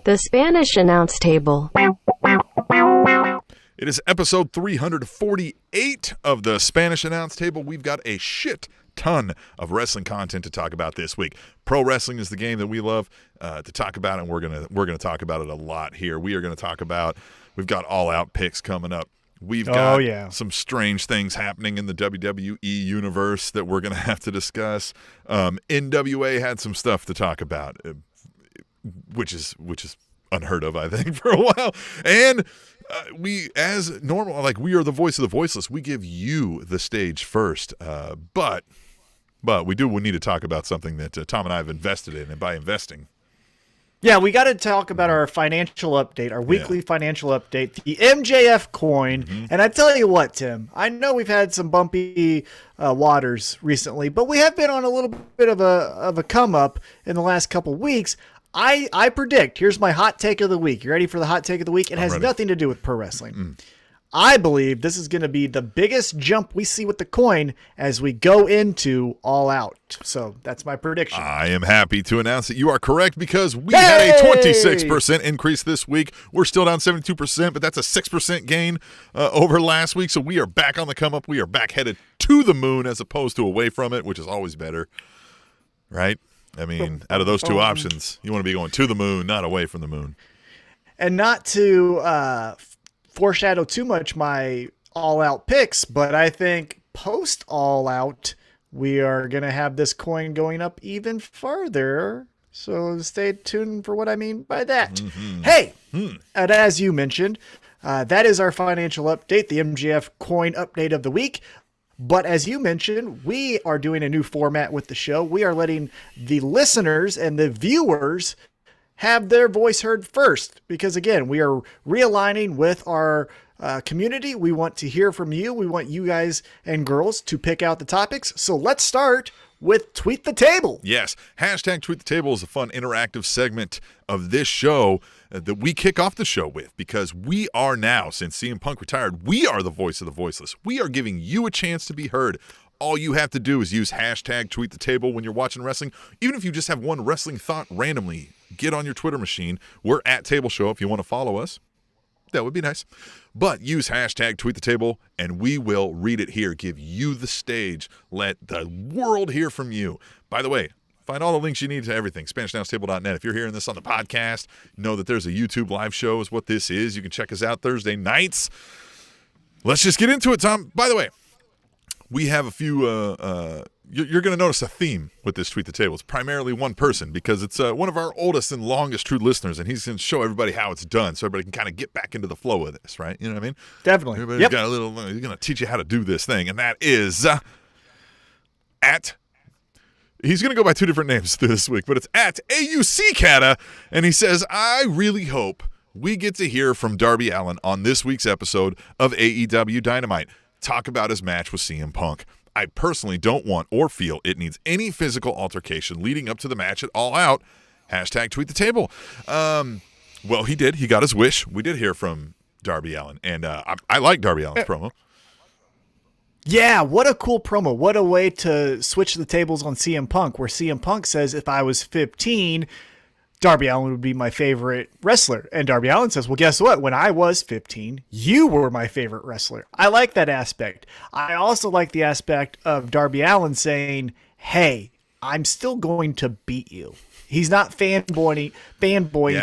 The Spanish Announce Table. It is episode 348 of the Spanish Announce Table. We've got a shit ton of wrestling content to talk about this week. Pro wrestling is the game that we love to talk about, and we're gonna talk about it a lot here. We are gonna talk about. We've got all-out picks coming up. We've got some strange things happening in the WWE universe that we're going to have to discuss. NWA had some stuff to talk about, which is unheard of, I think, for a while. And we, as normal, like we are the voice of the voiceless. We give you the stage first. But we need to talk about something that Tom and I have invested in, and by investing. Yeah, we got to talk about our financial update, our weekly financial update, the MJF coin. Mm-hmm. And I tell you what, Tim, I know we've had some bumpy waters recently, but we have been on a little bit of a come up in the last couple weeks. I predict, here's my hot take of the week. You ready for the hot take of the week? It has nothing to do with pro wrestling. I believe this is going to be the biggest jump we see with the coin as we go into All Out. So that's my prediction. I am happy to announce that you are correct because we had a 26% increase this week. We're still down 72%, but that's a 6% gain over last week. So we are back on the come up. We are back headed to the moon as opposed to away from it, which is always better, right? I mean, out of those two options, you want to be going to the moon, not away from the moon. And not to foreshadow too much my all-out picks, but I think post all-out we are going to have this coin going up even further. So stay tuned for what I mean by that. Mm-hmm. Hey, and as you mentioned, that is our financial update, the MJF coin update of the week. But as you mentioned, we are doing a new format with the show. We are letting the listeners and the viewers have their voice heard first, because again, we are realigning with our community. We want to hear from you. We want you guys and girls to pick out the topics. So let's start with Tweet the Table. Yes. Hashtag Tweet the Table is a fun interactive segment of this show that we kick off the show with, because we are now, since CM Punk retired, we are the voice of the voiceless. We are giving you a chance to be heard. All you have to do is use hashtag Tweet the Table when you're watching wrestling. Even if you just have one wrestling thought randomly, get on your Twitter machine. We're at Table Show if you want to follow us. That would be nice. But use hashtag Tweet the Table, and we will read it here, give you the stage, let the world hear from you. By the way, find all the links you need to everything, SpanishAnnounceTable.net. If you're hearing this on the podcast, know that there's a YouTube live show is what this is. You can check us out Thursday nights. Let's just get into it, Tom. By the way, we have a few, you're going to notice a theme with this Tweet the Table. It's primarily one person, because it's one of our oldest and longest true listeners, and he's going to show everybody how it's done so everybody can kind of get back into the flow of this, right? You know what I mean? Definitely. Everybody's got a little, he's going to teach you how to do this thing, and that is he's going to go by two different names this week, but it's at AUC Cata, and he says, I really hope we get to hear from Darby Allin on this week's episode of AEW Dynamite. Talk about his match with CM Punk. I personally don't want or feel it needs any physical altercation leading up to the match at All Out. Hashtag Tweet the Table. Well, he did. He got his wish. We did hear from Darby Allin, and I like Darby Allin's promo. Yeah, what a cool promo. What a way to switch the tables on CM Punk, where CM Punk says, if I was 15, Darby Allin would be my favorite wrestler. And Darby Allin says, well, guess what? When I was 15, you were my favorite wrestler. I like that aspect. I also like the aspect of Darby Allin saying, hey, I'm still going to beat you. He's not fanboying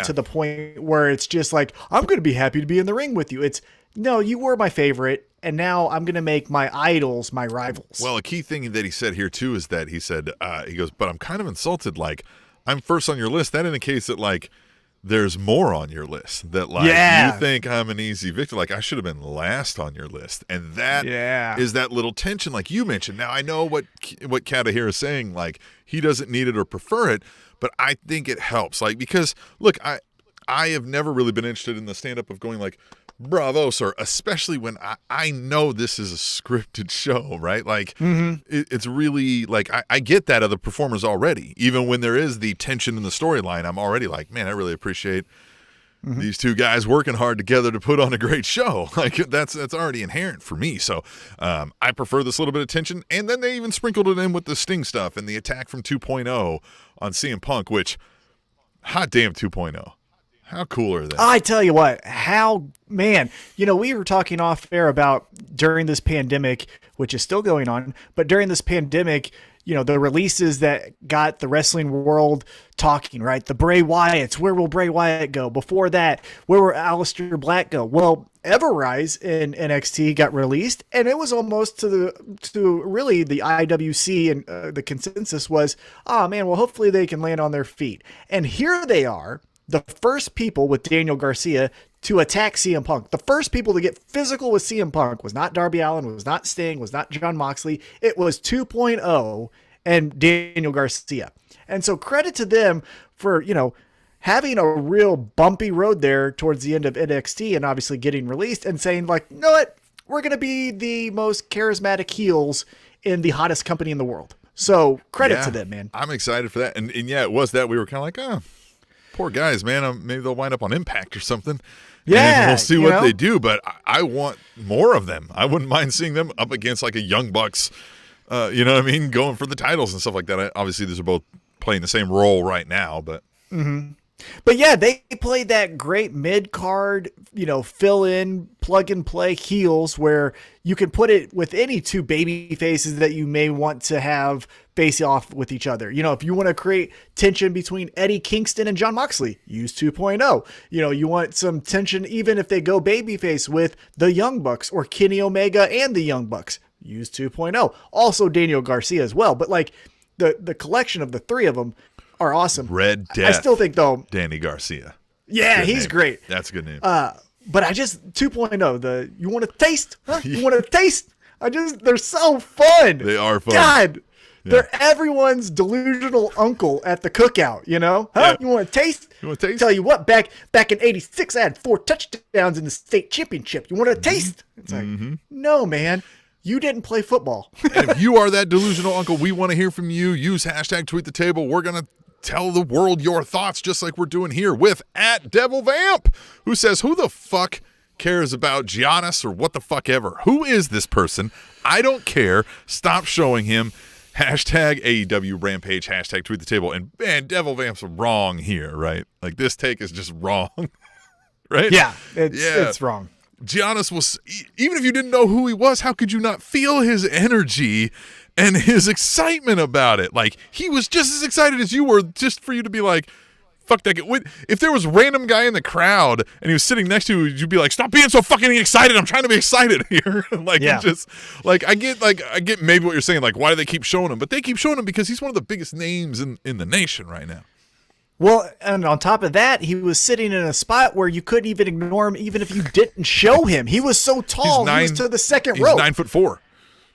to the point where it's just like, I'm going to be happy to be in the ring with you. It's, no, you were my favorite, and now I'm going to make my idols my rivals. Well, a key thing that he said here, too, is that he said, he goes, but I'm kind of insulted, like, I'm first on your list. That indicates that, like, there's more on your list. That, like, you think I'm an easy victor. Like, I should have been last on your list. And that is that little tension, like you mentioned. Now, I know what Kata here is saying. Like, he doesn't need it or prefer it, but I think it helps. Like, because, look, I have never really been interested in the stand-up of going, like, bravo, sir, especially when I know this is a scripted show, right? Like, it's really, like, I get that of the performers already. Even when there is the tension in the storyline, I'm already like, man, I really appreciate these two guys working hard together to put on a great show. Like, that's already inherent for me. So I prefer this little bit of tension. And then they even sprinkled it in with the Sting stuff and the attack from 2.0 on CM Punk, which, hot damn 2.0. How cool are they? I tell you what, we were talking off air about during this pandemic, which is still going on, but during this pandemic, the releases that got the wrestling world talking, right? The Bray Wyatts, where will Bray Wyatt go? Before that, where will Aleister Black go? Well, Everrise in NXT got released, and it was almost to really the IWC, and the consensus was, hopefully they can land on their feet. And here they are, the first people with Daniel Garcia to attack CM Punk. The first people to get physical with CM Punk was not Darby Allin, was not Sting, was not Jon Moxley. It was 2.0 and Daniel Garcia. And so credit to them for, having a real bumpy road there towards the end of NXT and obviously getting released and saying like, you know what? We're going to be the most charismatic heels in the hottest company in the world. So credit to them, man. I'm excited for that. And yeah, it was that we were kind of like, poor guys, man. Maybe they'll wind up on Impact or something. Yeah. And we'll see what they do. But I want more of them. I wouldn't mind seeing them up against like a Young Bucks, you know what I mean? Going for the titles and stuff like that. Obviously, these are both playing the same role right now, but. Mm-hmm. But yeah, they played that great mid-card, fill in, plug and play heels where you can put it with any two baby faces that you may want to have face off with each other. If you want to create tension between Eddie Kingston and Jon Moxley, use 2.0. You want some tension even if they go babyface with the Young Bucks or Kenny Omega and the Young Bucks, use 2.0. Also Daniel Garcia as well. But like the collection of the three of them are awesome. Red Death. I still think though, Danny Garcia. Yeah, he's great. That's a good name. But I just 2.0. You want to taste? Huh? You want to taste? They're so fun. They are fun. God, they're everyone's delusional uncle at the cookout. Huh? Yeah. You want to taste? You want to taste? Tell you what, back in '86, I had 4 touchdowns in the state championship. You want to taste? It's like, no, man. You didn't play football. And if you are that delusional uncle, we want to hear from you. Use hashtag #TweetTheTable. We're going to tell the world your thoughts just like we're doing here with @DevilVamp, who says, who the fuck cares about Giannis or what the fuck ever? Who is this person? I don't care. Stop showing him. Hashtag AEW Rampage, hashtag #TweetTheTable. And man, DevilVamp's wrong here, right? Like this take is just wrong, right? Yeah, it's wrong. Giannis was, even if you didn't know who he was, how could you not feel his energy and his excitement about it? Like, he was just as excited as you were, just for you to be like, fuck that guy. If there was a random guy in the crowd and he was sitting next to you, you'd be like, stop being so fucking excited. I'm trying to be excited here. I get maybe what you're saying. Like, why do they keep showing him? But they keep showing him because he's one of the biggest names in the nation right now. Well, and on top of that, he was sitting in a spot where you couldn't even ignore him, even if you didn't show him. He was so tall, he was to the second row. He's 9'4".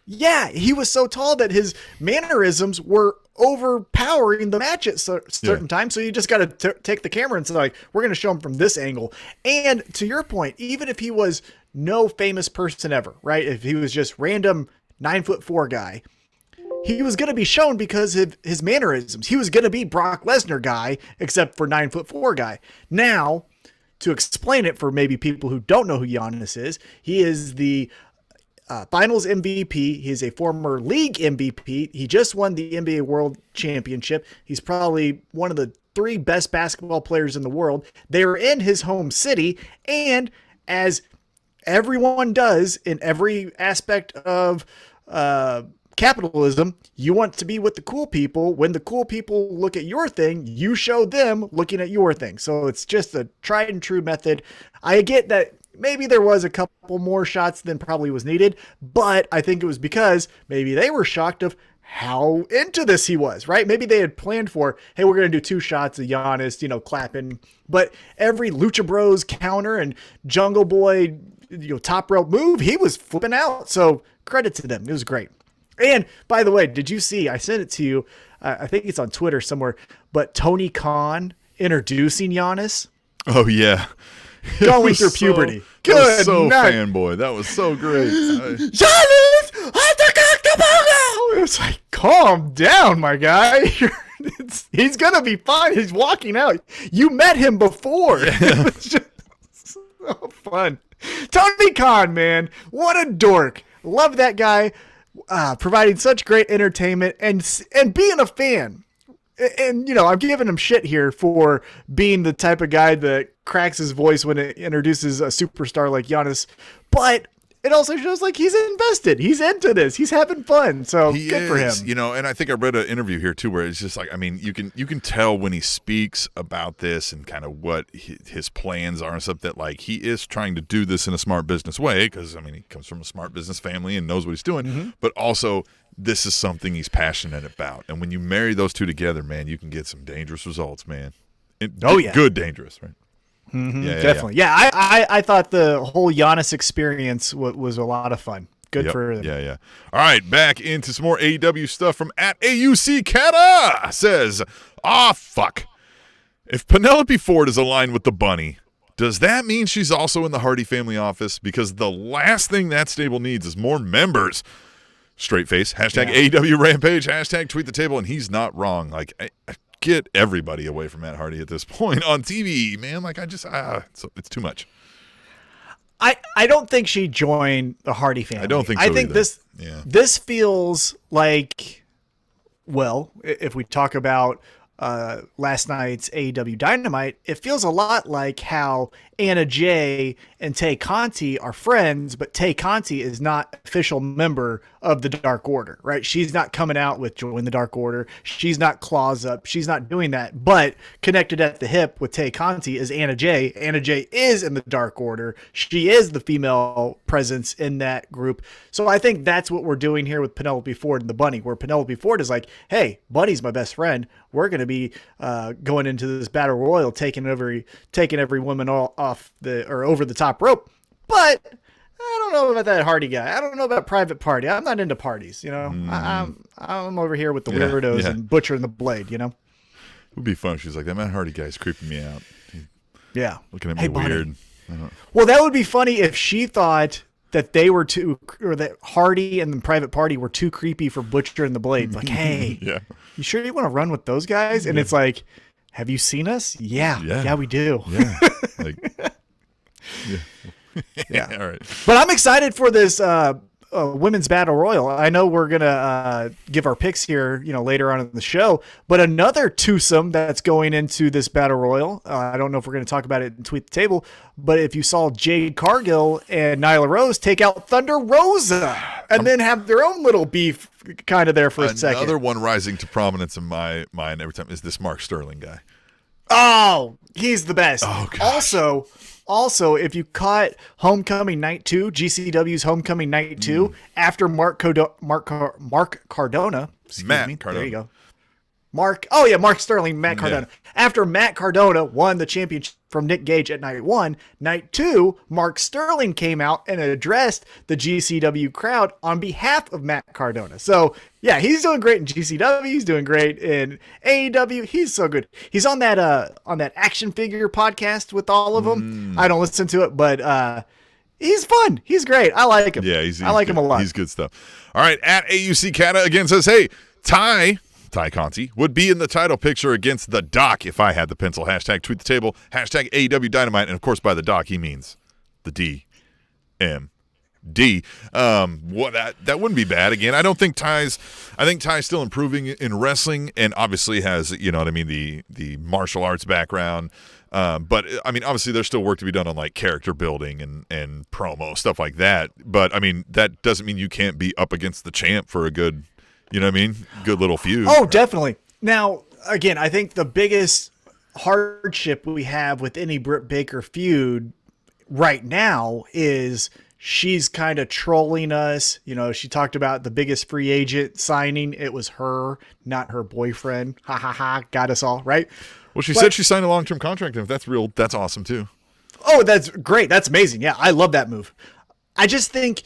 Yeah, he was so tall that his mannerisms were overpowering the match at certain times. So you just got to take the camera and say, like, we're going to show him from this angle. And to your point, even if he was no famous person ever, right? If he was just random 9'4" guy, he was going to be shown because of his mannerisms. He was going to be Brock Lesnar guy, except for 9'4" guy. Now, to explain it for maybe people who don't know who Giannis is, he is the Finals MVP. He is a former league MVP. He just won the NBA World Championship. He's probably one of the 3 best basketball players in the world. They are in his home city, and as everyone does in every aspect of capitalism, you want to be with the cool people. When the cool people look at your thing, you show them looking at your thing. So it's just a tried and true method. I get that maybe there was a couple more shots than probably was needed, but I think it was because maybe they were shocked of how into this he was, right? Maybe they had planned for, hey, we're going to do 2 shots of Giannis, clapping, but every Lucha Bros counter and Jungle Boy, top rope move, he was flipping out. So credit to them. It was great. And by the way, did you see, I sent it to you, I think it's on Twitter somewhere, but Tony Khan introducing Giannis? Oh, yeah. Going through puberty. Good that was so night. Fanboy. That was so great. Giannis! Antetokounmpo! It's like, calm down, my guy. He's going to be fine. He's walking out. You met him before. Yeah. It was just so fun. Tony Khan, man. What a dork. Love that guy. Providing such great entertainment and being a fan. And, I'm giving him shit here for being the type of guy that cracks his voice when it introduces a superstar like Giannis, but it also shows like he's invested. He's into this. He's having fun. So good for him. You know, and I think I read an interview here too where it's just like, I mean, you can tell when he speaks about this and kind of what his plans are and stuff that like he is trying to do this in a smart business way because, I mean, he comes from a smart business family and knows what he's doing, but also this is something he's passionate about. And when you marry those two together, man, you can get some dangerous results, man. Good dangerous, right? Definitely. Yeah, I thought the whole Giannis experience was a lot of fun. Good for them. Yeah. All right, back into some more AEW stuff from at AUC Kata. Says, fuck. If Penelope Ford is aligned with the bunny, does that mean she's also in the Hardy family office? Because the last thing that stable needs is more members. Straight face. Hashtag AEW Rampage. Hashtag TweetTheTable. And he's not wrong. Like, get everybody away from Matt Hardy at this point on TV, man. Like, it's too much. I don't think she joined the Hardy family. I don't think so I think either. this feels like, well, if we talk about last night's AEW Dynamite, it feels a lot like how Anna Jay and Tay Conti are friends, but Tay Conti is not official member of the Dark Order, right? She's not coming out with join the Dark Order. She's not claws up. She's not doing that. But connected at the hip with Tay Conti is Anna Jay. Anna Jay is in the Dark Order. She is the female presence in that group. So I think that's what we're doing here with Penelope Ford and the Bunny, where Penelope Ford is like, hey, Bunny's my best friend. We're going to be going into this battle royal, taking every woman over the top rope. But I don't know about that Hardy guy. I don't know about Private Party. I'm not into parties, you know. I'm over here with the weirdos and butchering the blade, you know. It would be fun if she's like, that Matt Hardy guy's creeping me out. Looking at me weird. Well, that would be funny if she thought that they were too, or that Hardy and the Private Party were too creepy for Butcher and the Blade. Like, hey, you sure you want to run with those guys? And it's like, have you seen us? Yeah, we do. Yeah. All right. But I'm excited for this women's battle royal. I know we're gonna give our picks here, later on in the show. But another twosome that's going into this battle royal. I don't know if we're gonna talk about it and tweet the table. But if you saw Jade Cargill and Nyla Rose take out Thunder Rosa and then have their own little beef kind of there for a second. Another one rising to prominence in my mind every time is this Mark Sterling guy. Oh, he's the best. Oh, gosh. Also, if you caught Homecoming Night 2, GCW's Homecoming Night 2, after Mark Cardona. There you go. Mark Sterling, Matt Cardona. After Matt Cardona won the championship from Nick Gage at Night 1, Night 2, Mark Sterling came out and addressed the GCW crowd on behalf of Matt Cardona. So, yeah, he's doing great in GCW. He's doing great in AEW. He's so good. He's on that action figure podcast with all of them. I don't listen to it, but he's fun. He's great. I like him. Yeah, I like him a lot. He's good stuff. All right, at AUC Kata again says, hey, Tay Conti would be in the title picture against the Doc if I had the pencil. Hashtag TweetTheTable. Hashtag AEW Dynamite. And, of course, by the Doc, he means the DMD. That wouldn't be bad. Again, I think Ty's still improving in wrestling and obviously has, the martial arts background. But, I mean, obviously there's still work to be done on, like, character building and promo, stuff like that. But, I mean, that doesn't mean you can't be up against the champ for a good – you know what I mean? Good little feud. Oh, definitely. Now, again, I think the biggest hardship we have with any Britt Baker feud right now is she's kind of trolling us. She talked about the biggest free agent signing. It was her, not her boyfriend. Ha ha ha. Got us all, right? Well, she said she signed a long-term contract, and if that's real, that's awesome too. Oh, that's great. That's amazing. Yeah, I love that move. I just think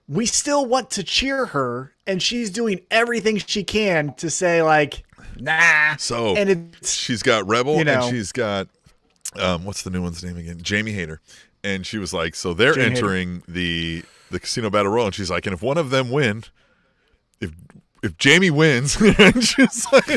we still want to cheer her, and she's doing everything she can to say, like, nah. So and she's got Rebel, and she's got, what's the new one's name again? Jamie Hayter. And she was like, so they're entering the Casino Battle Royal, and she's like, and if one of them win, if Jamie wins, and she's like,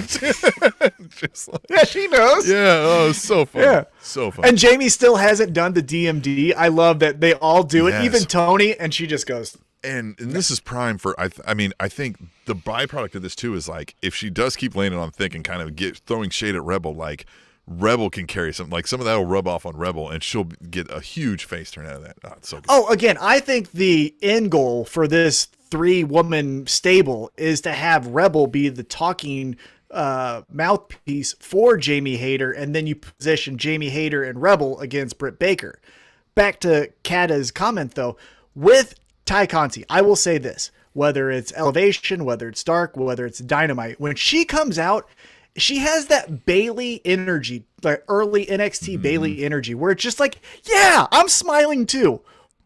yeah, she knows. Yeah, so fun. Yeah. So fun. And Jamie still hasn't done the DMD. I love that they all do it, even Tony, and she just goes. And this is prime for, I think the byproduct of this too is like, if she does keep laying it on thick and kind of throwing shade at Rebel, like Rebel can carry something. Like some of that will rub off on Rebel, and she'll get a huge face turn out of that. Oh, it's so good. Oh, again, I think the end goal for this 3-woman stable is to have Rebel be the talking mouthpiece for Jamie Hayter, and then you position Jamie Hayter and Rebel against Britt Baker. Back to Kata's comment, though, with Tay Conti, I will say this, whether it's Elevation, whether it's Dark, whether it's Dynamite, when she comes out, she has that Bayley energy, like early NXT Bayley energy, where it's just like, yeah, I'm smiling too.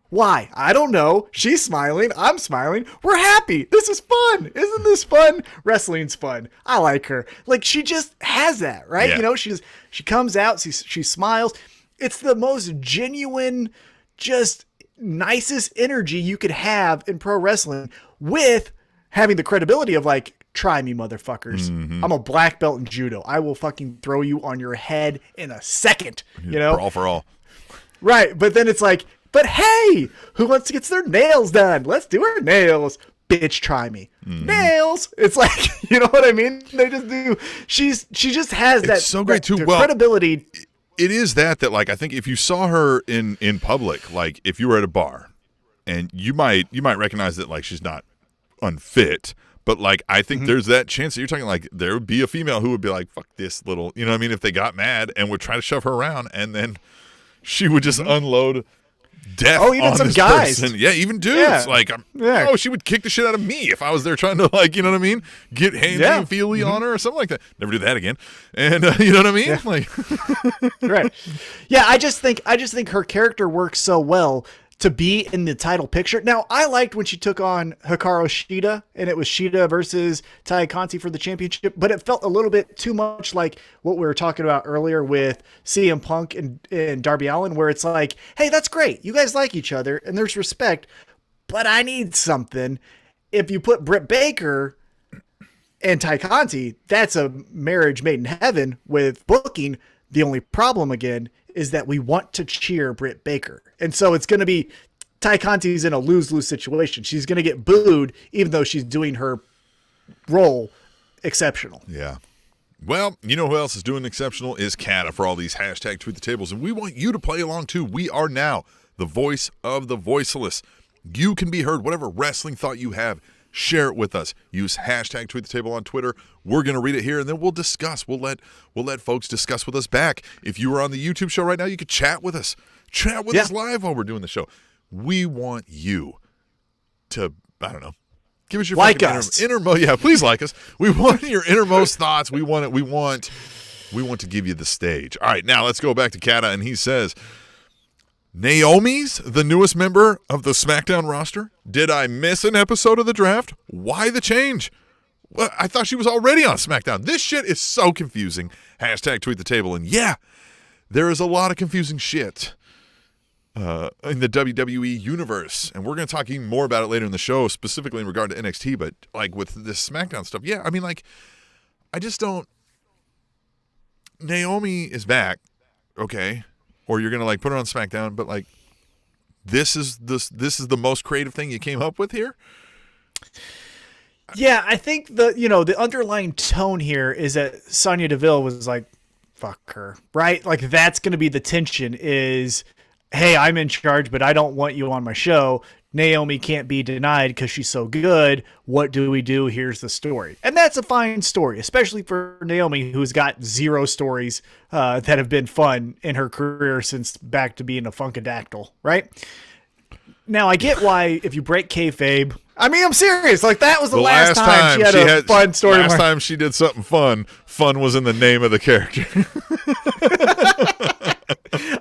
Why? I don't know. She's smiling. I'm smiling. We're happy. This is fun. Isn't this fun? Wrestling's fun. I like her. Like, she just has that, right? Yeah. She comes out, she smiles. It's the most genuine, just nicest energy you could have in pro wrestling with having the credibility of like, try me, motherfuckers. I'm a black belt in judo. I will fucking throw you on your head in a second. Brawl for all. Right. But then it's like, but hey, who wants to get their nails done? Let's do our nails. Bitch, try me. Nails. It's like, you know what I mean? They just do. She just has that. It's so great too. Well, credibility. It is that like, I think if you saw her in public, like if you were at a bar, and you might recognize that like she's not unfit. But, like, I think there's that chance that you're talking, like, there would be a female who would be like, fuck this little, you know what I mean, if they got mad and would try to shove her around, and then she would just unload death even on some this guys. person. Yeah, even dudes. Yeah. Like, she would kick the shit out of me if I was there trying to, like, you know what I mean, get handy and feely on her or something like that. Never do that again. And, you know what I mean? Yeah. Like, right. Yeah, I just think her character works so well to be in the title picture. Now, I liked when she took on Hikaru Shida, and it was Shida versus Tay Conti for the championship, but it felt a little bit too much like what we were talking about earlier with CM Punk and Darby Allin, where it's like, hey, that's great. You guys like each other, and there's respect, but I need something. If you put Britt Baker and Tay Conti, that's a marriage made in heaven with booking. The only problem, again, is that we want to cheer Britt Baker. And so it's going to be Tay Conti's in a lose-lose situation. She's going to get booed even though she's doing her role exceptional. yeah. Well, you know who else is doing exceptional is Kata for all these hashtag tweet the tables. And we want you to play along too. We are now the voice of the voiceless. You can be heard. Whatever wrestling thought you have, share it with us. Use hashtag tweet the table on Twitter. We're going to read it here, and then we'll discuss. We'll let folks discuss with us back. If you were on the YouTube show right now, you could chat with us. Chat with us live while we're doing the show. We want you to, I don't know, give us your like us. Yeah, please like us. We want your innermost thoughts. We want it. We want to give you the stage. All right, now let's go back to Kata, and he says, Naomi's the newest member of the SmackDown roster. Did I miss an episode of the draft? Why the change? Well, I thought she was already on SmackDown. This shit is so confusing. Hashtag tweet the table. And yeah, there is a lot of confusing shit in the WWE universe. And we're going to talk even more about it later in the show, specifically in regard to NXT. But like with this SmackDown stuff, yeah, I mean, like, I just don't. Naomi is back, okay, or you're going to like put her on SmackDown, but like, this is the most creative thing you came up with here. Yeah, I think the underlying tone here is that Sonya Deville was like, fuck her, right? Like, that's going to be the tension is, hey, I'm in charge, but I don't want you on my show. Naomi can't be denied because she's so good. What do we do? Here's the story. And that's a fine story, especially for Naomi, who's got 0 stories that have been fun in her career since back to being a Funkadactyl, right? Now, I get why if you break kayfabe, I mean, I'm serious. Like, that was the last time she had a fun story. Last time she did something fun was in the name of the character.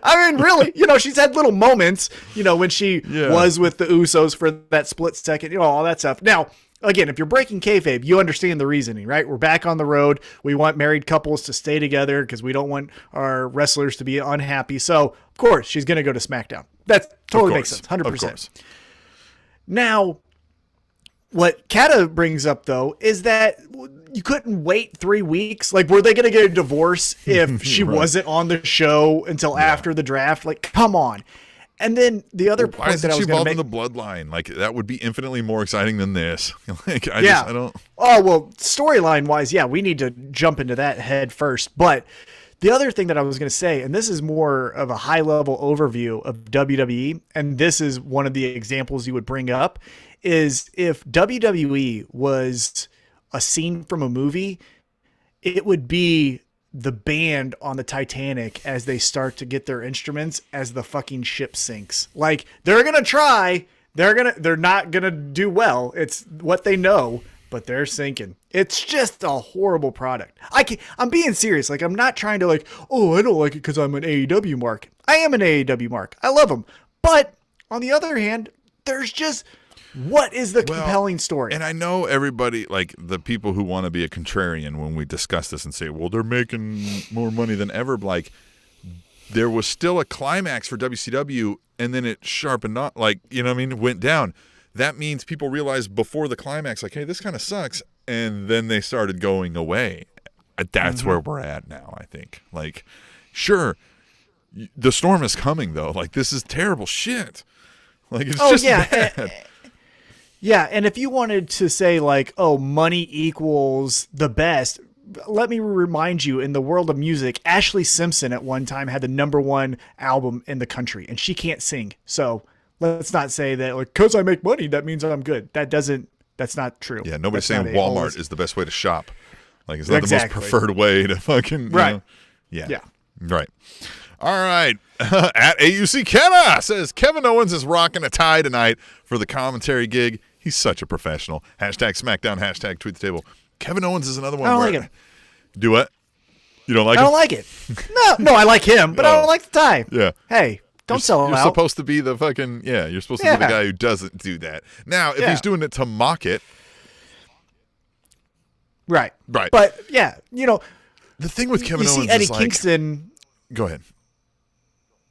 I mean, really, she's had little moments, when she was with the Usos for that split second, all that stuff. Now, again, if you're breaking kayfabe, you understand the reasoning, right? We're back on the road. We want married couples to stay together because we don't want our wrestlers to be unhappy. So, of course, she's going to go to SmackDown. That totally makes sense, 100%. Now, what Kata brings up, though, is that you couldn't wait 3 weeks. Like, were they going to get a divorce if she wasn't on the show until after the draft? Like, come on. And then the other point that I was going to make, in the bloodline? Like, that would be infinitely more exciting than this. Like, I don't. Oh, well, storyline wise, we need to jump into that head first. But The other thing that I was going to say, and this is more of a high level overview of WWE, and this is one of the examples you would bring up, is if WWE was a scene from a movie, it would be the band on the Titanic as they start to get their instruments as the fucking ship sinks. Like, they're going to try, they're not going to do well. It's what they know, but they're sinking. It's just a horrible product. I'm being serious. Like, I'm not trying to like, oh, I don't like it because I'm an AEW mark. I am an AEW mark. I love them. But on the other hand, there's just, what is the compelling story? And I know everybody, like the people who want to be a contrarian when we discuss this and say, well, they're making more money than ever. Like, there was still a climax for WCW, and then it sharpened up, like, you know what I mean? It went down. That means people realized before the climax, like, hey, this kind of sucks. And then they started going away. That's where we're at now, I think. Like, sure, the storm is coming, though. Like, this is terrible shit. Like, it's just bad. Yeah, and if you wanted to say, like, oh, money equals the best, let me remind you, in the world of music, Ashley Simpson at one time had the #1 album in the country, and she can't sing. So let's not say that, like, because I make money, that means I'm good. That's not true. Yeah, nobody's saying Walmart is the best way to shop. Like, it's not the most preferred way to fucking, right. You know? Yeah. Right. All right. At AUC Kenna says, Kevin Owens is rocking a tie tonight for the commentary gig. He's such a professional. Hashtag Smackdown, hashtag tweet the table. Kevin Owens is another one. I don't like him. Do what? You don't like him? I don't like it. No, I like him, but I don't like the tie. Yeah. Hey, don't sell him out. You're supposed to be the fucking, you're supposed to be the guy who doesn't do that. Now, if he's doing it to mock it. Right. Right. But, yeah, you know. The thing with Kevin Owens is Eddie is like. Kingston. Go ahead.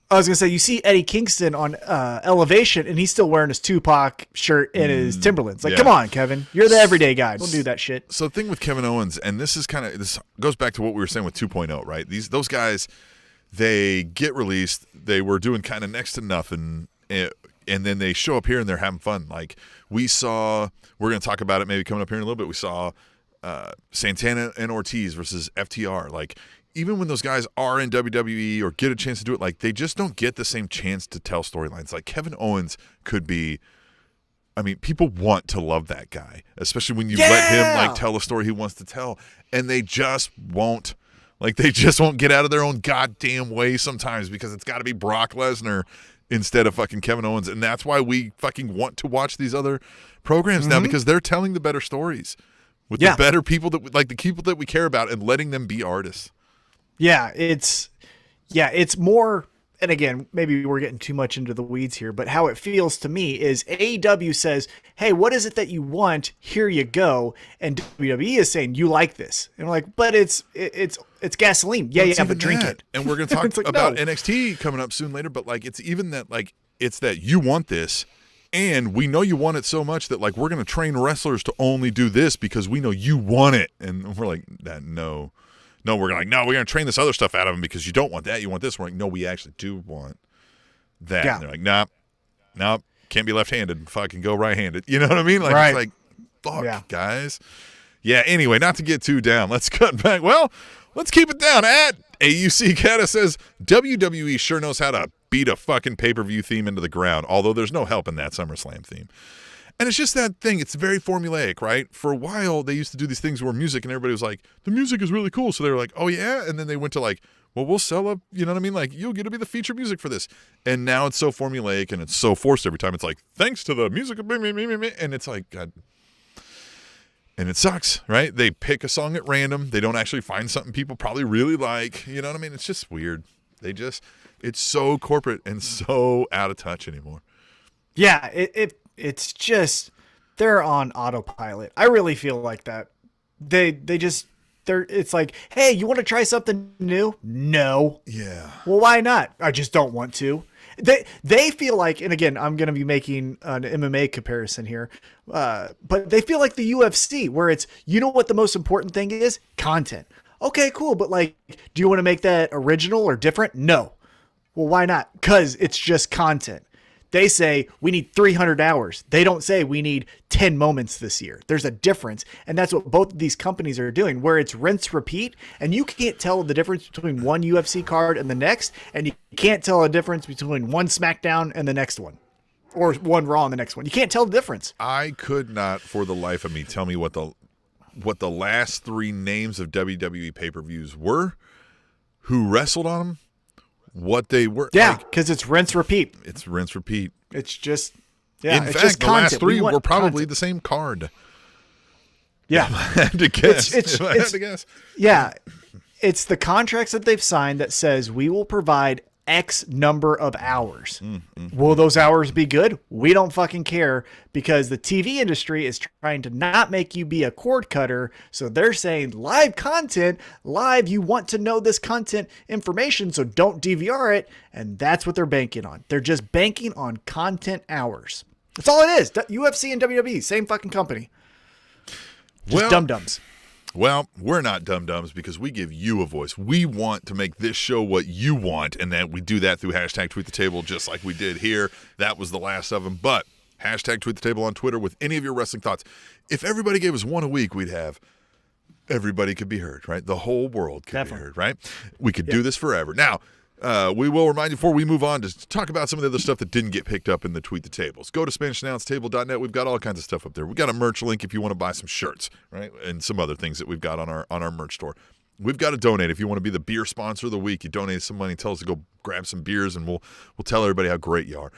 I was going to say, you see Eddie Kingston on Elevation, and he's still wearing his Tupac shirt and his Timberlands. Like, come on, Kevin. You're the everyday guy. Don't do that shit. So the thing with Kevin Owens, and this goes back to what we were saying with 2.0, right? Those guys, they get released. They were doing kind of next to nothing, and then they show up here and they're having fun. Like, we're going to talk about it maybe coming up here in a little bit. We saw Santana and Ortiz versus FTR. Like, even when those guys are in WWE or get a chance to do it, like, they just don't get the same chance to tell storylines. Like, Kevin Owens could be, I mean, people want to love that guy, especially when you let him, like, tell a story he wants to tell, and they just won't. Like, they just won't get out of their own goddamn way sometimes because it's got to be Brock Lesnar instead of fucking Kevin Owens, and that's why we fucking want to watch these other programs now, because they're telling the better stories with the better people that, like, the people that we care about, and letting them be artists. Yeah, it's more, and again, maybe we're getting too much into the weeds here, but how it feels to me is AEW says, hey, what is it that you want? Here you go. And WWE is saying, you like this. And we're like, but it's gasoline. But drink it. And we're going to talk about NXT coming up soon later, but, like, it's even that, like, it's that you want this, and we know you want it so much that, like, we're going to train wrestlers to only do this because we know you want it. And we're like, no, we're going to train this other stuff out of them because you don't want that. You want this. We're like, no, we actually do want that. Yeah. And they're like, nope, can't be left-handed. Fucking go right-handed. You know what I mean? Like, It's like, fuck, guys. Yeah, anyway, not to get too down. Let's cut back. Well, let's keep it down. At AUC Cata says, WWE sure knows how to beat a fucking pay-per-view theme into the ground, although there's no help in that SummerSlam theme. And it's just that thing. It's very formulaic, right? For a while, they used to do these things where music, and everybody was like, the music is really cool. So they were like, oh, yeah? And then they went to, like, well, we'll sell up, you know what I mean? Like, you'll get to be the feature music for this. And now it's so formulaic, and it's so forced every time. It's like, thanks to the music, and it's like, God. And it sucks, right? They pick a song at random. They don't actually find something people probably really like. You know what I mean? It's just weird. It's so corporate and so out of touch anymore. Yeah, it's just, they're on autopilot. I really feel like that. It's like, hey, you want to try something new? No. Yeah. Well, why not? I just don't want to. They feel like, and again, I'm going to be making an MMA comparison here, but they feel like the UFC, where it's, you know what the most important thing is? Content. Okay, cool. But, like, do you want to make that original or different? No. Well, why not? Because it's just content. They say we need 300 hours. They don't say we need 10 moments this year. There's a difference. And that's what both of these companies are doing, where it's rinse, repeat. And you can't tell the difference between one UFC card and the next. And you can't tell a difference between one SmackDown and the next one, or one Raw and the next one. You can't tell the difference. I could not for the life of me tell me what the last 3 names of WWE pay-per-views were, who wrestled on them, what they were. Yeah, because it's rinse, repeat. It's rinse, repeat. It's just, yeah. In it's fact, just the content. last 3 were probably content. the same card. Yeah. If I had to guess. If I had to guess. Yeah. It's the contracts that they've signed that says we will provide X number of hours. Will those hours be good? We don't fucking care, because the TV industry is trying to not make you be a cord cutter. So they're saying live content, live, you want to know this content information, so don't DVR it. And that's what they're banking on. They're just banking on content hours. That's all it is. UFC and WWE, same fucking company. Just dum-dums. Well, we're not dum-dums because we give you a voice. We want to make this show what you want, and that we do that through hashtag #TweetTheTable, just like we did here. That was the last of them. But hashtag #TweetTheTable on Twitter with any of your wrestling thoughts. If everybody gave us one a week, we'd have everybody could be heard, right? The whole world could be heard, right? We could do this forever. Now, we will remind you before we move on to talk about some of the other stuff that didn't get picked up in the Tweet the Tables. Go to SpanishAnnounceTable.net. We've got all kinds of stuff up there. We've got a merch link if you want to buy some shirts, right? And some other things that we've got on our merch store. We've got to donate. If you want to be the beer sponsor of the week, you donate some money, tell us to go grab some beers, and we'll tell everybody how great you are.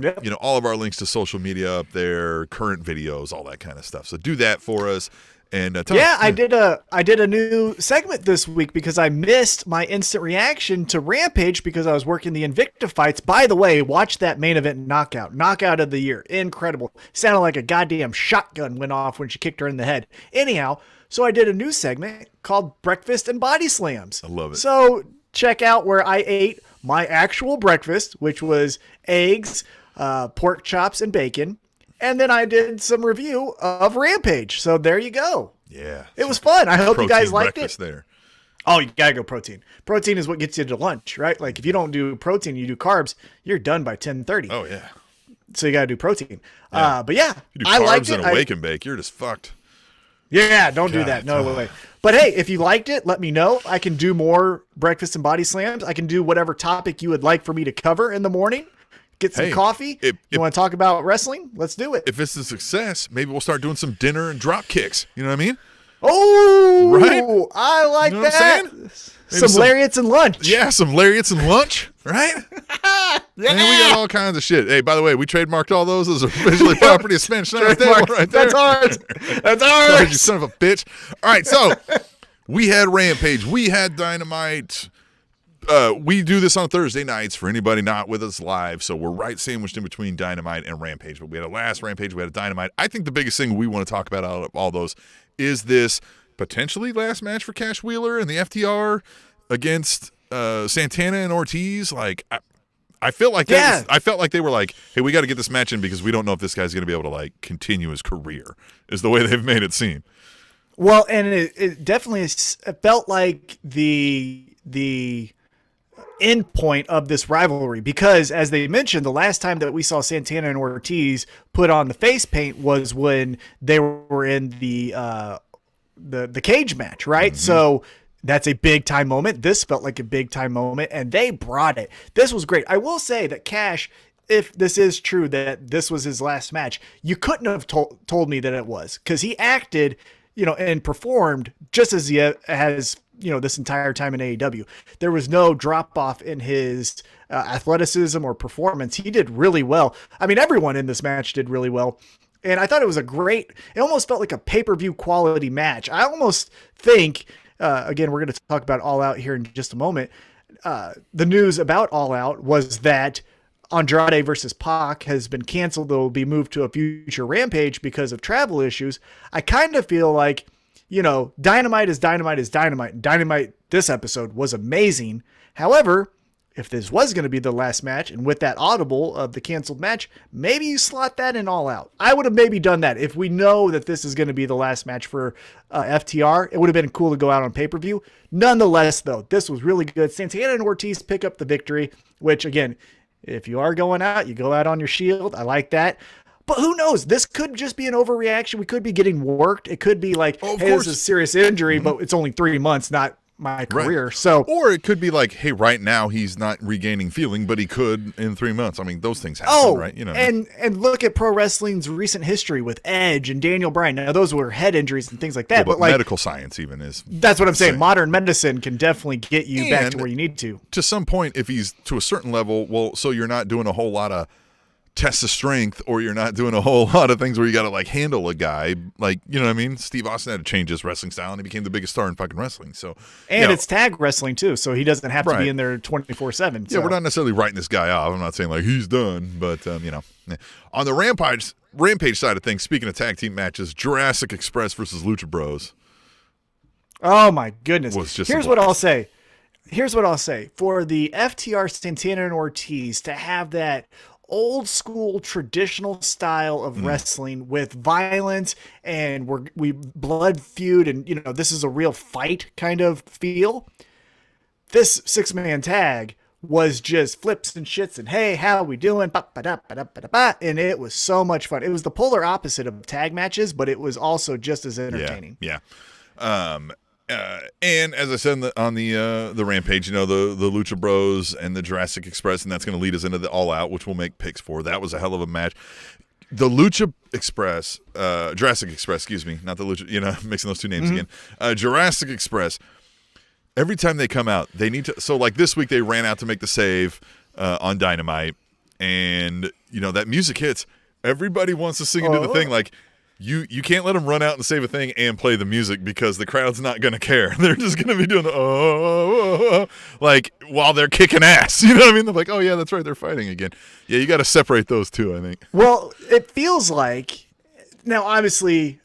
You know, all of our links to social media up there, current videos, all that kind of stuff. So do that for us. And I did a new segment this week because I missed my instant reaction to Rampage because I was working the Invicta fights. By the way, watch that main event knockout of the year. Incredible. Sounded like a goddamn shotgun went off when she kicked her in the head. Anyhow, so I did a new segment called Breakfast and Body Slams. I love it. So check out where I ate my actual breakfast, which was eggs, pork chops, and bacon. And then I did some review of Rampage. So there you go. Yeah. It was fun. I hope you guys liked it. There. Oh, you got to go protein. Protein is what gets you to lunch, right? Like if you don't do protein, you do carbs, you're done by 10:30. Oh, yeah. So you got to do protein. Yeah. But yeah, you do I liked carbs it. and a wake and bake. You're just fucked. Yeah, don't do that. No way. But hey, if you liked it, let me know. I can do more breakfast and body slams. I can do whatever topic you would like for me to cover in the morning. Get some coffee. You want to talk about wrestling? Let's do it. If it's a success, maybe we'll start doing some dinner and drop kicks. You know what I mean? Oh, right. I like you know that. Some lariats and lunch. Yeah, some lariats and lunch, right? Yeah. Man, we got all kinds of shit. Hey, by the way, we trademarked all those as officially property of Spanish Announce Table right there. That's ours. That's ours. You son of a bitch. All right, so we had Rampage. We had Dynamite. We do this on Thursday nights for anybody not with us live, so we're right sandwiched in between Dynamite and Rampage. But we had a last Rampage, we had a Dynamite. I think the biggest thing we want to talk about out of all those is this potentially last match for Cash Wheeler and the FTR against Santana and Ortiz. Like, I felt like I felt like they were like, hey, we got to get this match in because we don't know if this guy's going to be able to like continue his career. Is the way they've made it seem. Well, and it definitely felt like the end point of this rivalry, because as they mentioned, the last time that we saw Santana and Ortiz put on the face paint was when they were in the cage match, right? Mm-hmm. So that's a big time moment. This felt like a big time moment, and they brought it. This was great. I will say that Cash, if this is true that this was his last match, you couldn't have told me that it was, because he acted, and performed just as he has, this entire time in AEW. There was no drop off in his athleticism or performance. He did really well. I mean, everyone in this match did really well. And I thought it was it almost felt like a pay-per-view quality match. I almost think, again, we're going to talk about All Out here in just a moment. The news about All Out was that Andrade versus Pac has been canceled. They'll be moved to a future Rampage because of travel issues. I kind of feel like, Dynamite is Dynamite is Dynamite. Dynamite this episode was amazing. However, if this was going to be the last match, and with that audible of the canceled match, maybe you slot that in All Out. I would have maybe done that. If we know that this is going to be the last match for FTR, it would have been cool to go out on pay-per-view. Nonetheless, though, this was really good. Santana and Ortiz pick up the victory, which, again, If you are going out, you go out on your shield. I like that. But who knows? This could just be an overreaction. We could be getting worked. It could be like, hey, this is a serious injury, but it's only 3 months, not my career. Right. So, or it could be like, hey, right now he's not regaining feeling, but he could in 3 months. I mean, those things happen, right? You know, and look at pro wrestling's recent history with Edge and Daniel Bryan. Now, those were head injuries and things like that. Well, but like medical science even is. That's what I'm saying. Modern medicine can definitely get you back to where you need to. To some point, if he's to a certain level, well, so you're not doing a whole lot of test of strength, or you're not doing a whole lot of things where you got to like handle a guy, like, you know what I mean? Steve Austin had to change his wrestling style, and he became the biggest star in fucking wrestling. So, and it's tag wrestling too, so he doesn't have to be in there 24/7. Yeah, we're not necessarily writing this guy off. I'm not saying like he's done, but you know, on the Rampage side of things, speaking of tag team matches, Jurassic Express versus Lucha Bros. Oh my goodness! Here's what I'll say. For the FTR, Santana and Ortiz to have that old school traditional style of wrestling with violence and we blood feud, and you know, this is a real fight kind of feel. This 6-man tag was just flips and shits and hey, how we doing? And it was so much fun. It was the polar opposite of tag matches, but it was also just as entertaining. Yeah. And as I said on the Rampage, you know, the Lucha Bros and the Jurassic Express, and that's going to lead us into the All Out, which we'll make picks for. That was a hell of a match. The Lucha Express, Jurassic Express, excuse me, not the Lucha, you know, mixing those two names again. Jurassic Express, every time they come out, they need to, so like this week they ran out to make the save on Dynamite, and, you know, that music hits. Everybody wants to sing into the thing, like, You can't let them run out and save a thing and play the music because the crowd's not going to care. They're just going to be doing the like while they're kicking ass. You know what I mean? They're like, oh yeah, that's right, they're fighting again. Yeah, you got to separate those two, I think. Well, it feels like, now obviously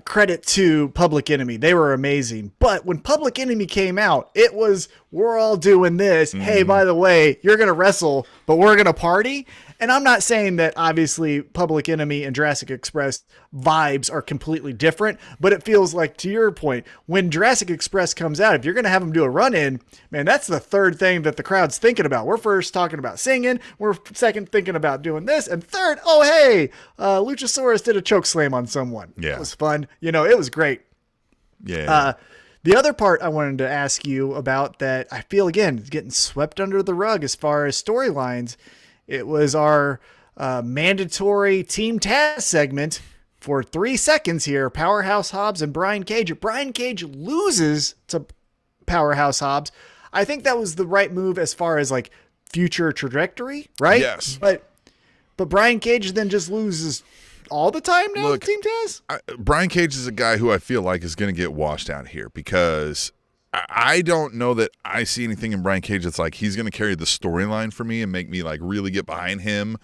credit to Public Enemy, they were amazing. But when Public Enemy came out, it was, we're all doing this. Hey, by the way, you're going to wrestle, but we're going to party. And I'm not saying that obviously Public Enemy and Jurassic Express vibes are completely different, but it feels like, to your point, when Jurassic Express comes out, if you're going to have them do a run-in, man, that's the third thing that the crowd's thinking about. We're first talking about singing, we're second thinking about doing this, and third, oh, hey, Luchasaurus did a choke slam on someone. Yeah. It was fun. You know, it was great. Yeah. The other part I wanted to ask you about that I feel, again, is getting swept under the rug as far as storylines. It was our mandatory Team Taz segment for 3 seconds here. Powerhouse Hobbs and Brian Cage. Brian Cage loses to Powerhouse Hobbs. I think that was the right move as far as like future trajectory, right? Yes. But Brian Cage then just loses all the time now. Look, Team Taz. Brian Cage is a guy who I feel like is going to get washed out here because I don't know that I see anything in Brian Cage that's like he's going to carry the storyline for me and make me like really get behind him.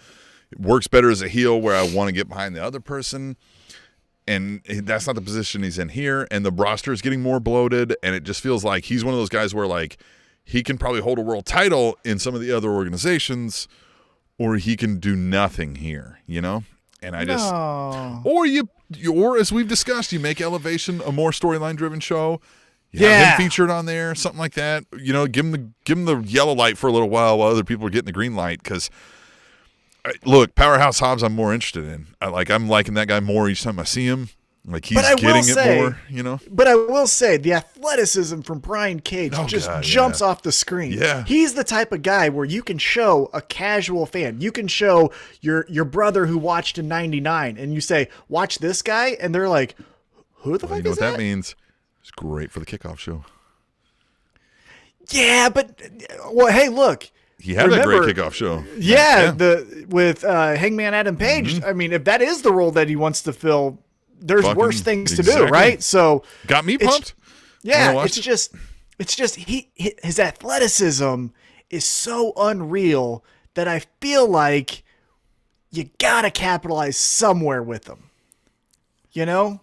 It works better as a heel where I want to get behind the other person, and that's not the position he's in here. And the roster is getting more bloated, and it just feels like he's one of those guys where like he can probably hold a world title in some of the other organizations, or he can do nothing here, you know? And I just or as we've discussed, you make Elevation a more storyline driven show. You have him featured on there, something like that. You know, give him the yellow light for a little while other people are getting the green light. Because, look, Powerhouse Hobbs, I'm more interested in. I'm liking that guy more each time I see him. Like he's getting it more, you know. But I will say the athleticism from Brian Cage jumps off the screen. Yeah, he's the type of guy where you can show a casual fan, you can show your brother who watched in '99, and you say, "Watch this guy," and they're like, "Who the fuck is that?" You know what that means? It's great for the kickoff show. Yeah, but hey, look. He had a great kickoff show. Yeah. with Hangman Adam Page. I mean, if that is the role that he wants to fill, there's worse things to do, right? So got me pumped. Yeah, it's just his athleticism is so unreal that I feel like you gotta capitalize somewhere with him. You know,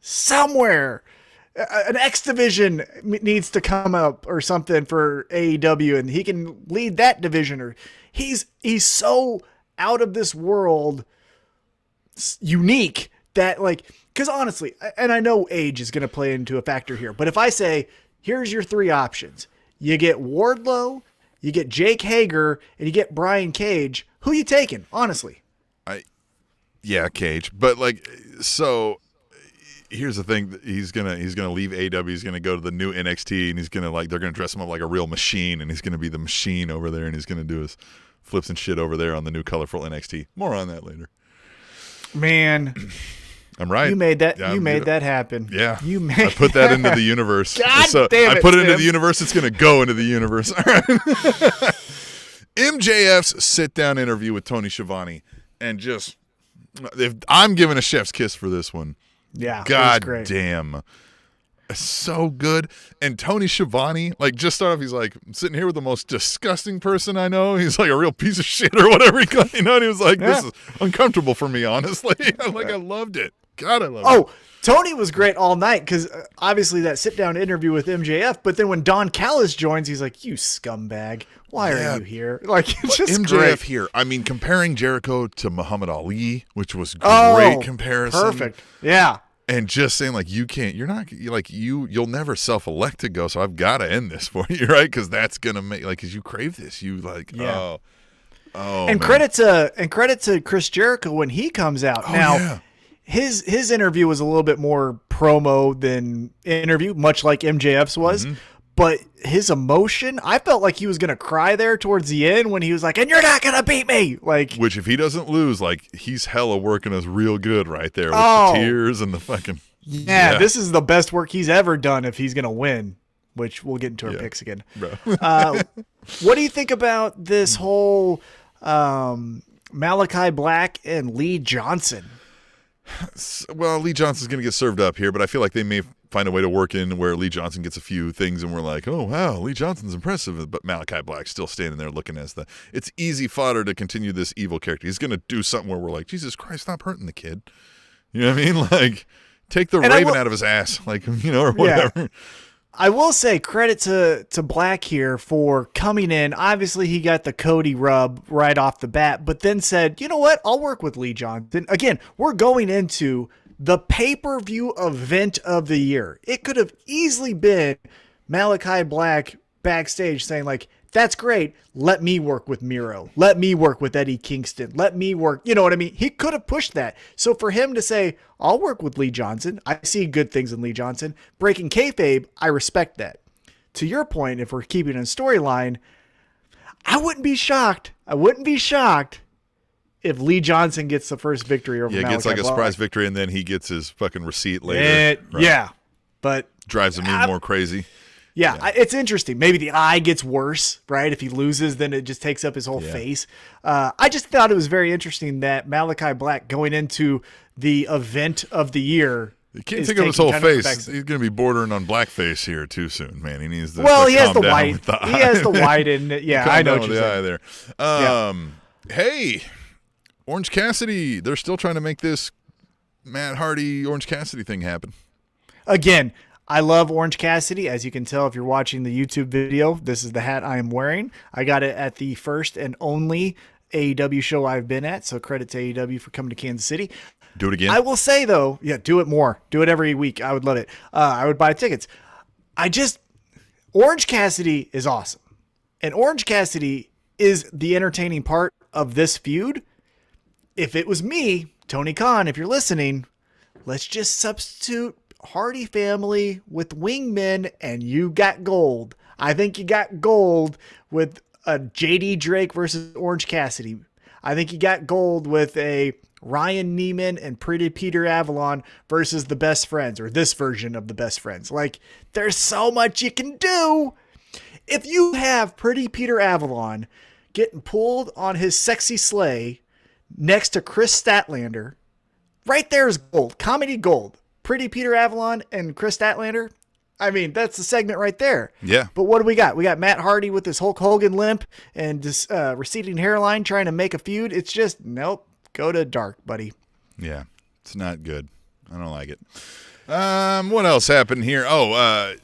somewhere. An X division needs to come up or something for AEW, and he can lead that division. Or he's so out of this world, unique that like, because honestly, and I know age is going to play into a factor here, but if I say, here's your 3 options, you get Wardlow you get Jake Hager, and you get Brian Cage. Who you taking, honestly? Yeah, Cage. But like, so here's the thing: he's gonna leave AEW. He's gonna go to the new NXT, and he's gonna they're gonna dress him up like a real machine, and he's gonna be the machine over there, and he's gonna do his flips and shit over there on the new colorful NXT. More on that later. Man, I'm right. You made that. Yeah, you made that happen. Yeah, I put that into the universe. God damn it! I put it into Tim. the universe. It's gonna go into the universe. All right. MJF's sit-down interview with Tony Schiavone, and just. If I'm giving a chef's kiss for this one. Yeah. God damn. So good. And Tony Schiavone, just start off, he's like, I'm sitting here with the most disgusting person I know. He's like a real piece of shit or whatever. And he was like, this is uncomfortable for me, honestly. I loved it. God, I loved it. Oh, Tony was great all night because obviously that sit-down interview with MJF, but then when Don Callis joins, he's like, you scumbag. Why are you here? It's just MJF great. here. I mean, comparing Jericho to Muhammad Ali, which was great comparison. Perfect. Yeah. And just saying, you'll never self-elect to go, so I've got to end this for you, right? Because that's going to make, because you crave this. Oh, and credit to Chris Jericho when he comes out. His interview was a little bit more promo than interview, much like MJF's was. Mm-hmm. But his emotion, I felt like he was going to cry there towards the end when he was like, and you're not going to beat me. Which if he doesn't lose, he's hella working us real good right there with the tears and the fucking. Yeah, this is the best work he's ever done if he's going to win, which we'll get into our picks again. What do you think about this whole Malakai Black and Lee Johnson? Well, Lee Johnson's going to get served up here, but I feel like they may find a way to work in where Lee Johnson gets a few things and we're like, oh, wow, Lee Johnson's impressive. But Malakai Black's still standing there looking as it's easy fodder to continue this evil character. He's going to do something where we're like, Jesus Christ, stop hurting the kid. You know what I mean? Take the raven out of his ass, or whatever. Yeah. I will say credit to Black here for coming in. Obviously, he got the Cody rub right off the bat, but then said, you know what? I'll work with Lee Johnson. Again, we're going into the pay-per-view event of the year. It could have easily been Malakai Black backstage saying, that's great. Let me work with Miro. Let me work with Eddie Kingston. Let me work. You know what I mean? He could have pushed that. So for him to say, I'll work with Lee Johnson. I see good things in Lee Johnson. Breaking kayfabe, I respect that. To your point, if we're keeping a storyline, I wouldn't be shocked. If Lee Johnson gets the first victory over Malakai Black. Yeah, gets a surprise victory, and then he gets his fucking receipt later. Yeah, but drives him even more crazy. Yeah, it's interesting. Maybe the eye gets worse, right? If he loses, then it just takes up his whole face. I just thought it was very interesting that Malakai Black going into the event of the year. You can't take up his whole face. He's going to be bordering on blackface here too soon, man. He needs to. He has the white. He has the white in it. Yeah, I know what you're saying. There. Hey, Orange Cassidy. They're still trying to make this Matt Hardy Orange Cassidy thing happen. Again, I love Orange Cassidy. As you can tell if you're watching the YouTube video, this is the hat I am wearing. I got it at the first and only AEW show I've been at, so credit to AEW for coming to Kansas City. Do it again. I will say, though, do it more. Do it every week. I would love it. I would buy tickets. Orange Cassidy is awesome. And Orange Cassidy is the entertaining part of this feud. If it was me, Tony Khan, if you're listening, let's just substitute Hardy family with wingmen and you got gold. I think you got gold with a JD Drake versus Orange Cassidy. I think you got gold with a Ryan Neiman and Pretty Peter Avalon versus the Best Friends, or this version of the Best Friends. There's so much you can do. If you have Pretty Peter Avalon getting pulled on his sexy sleigh next to Chris Statlander, right there is gold. Comedy gold. Pretty Peter Avalon and Chris Statlander. I mean, that's the segment right there. Yeah. But what do we got? We got Matt Hardy with his Hulk Hogan limp and this receding hairline trying to make a feud. It's just, nope. Go to dark, buddy. Yeah. It's not good. I don't like it. What else happened here? Out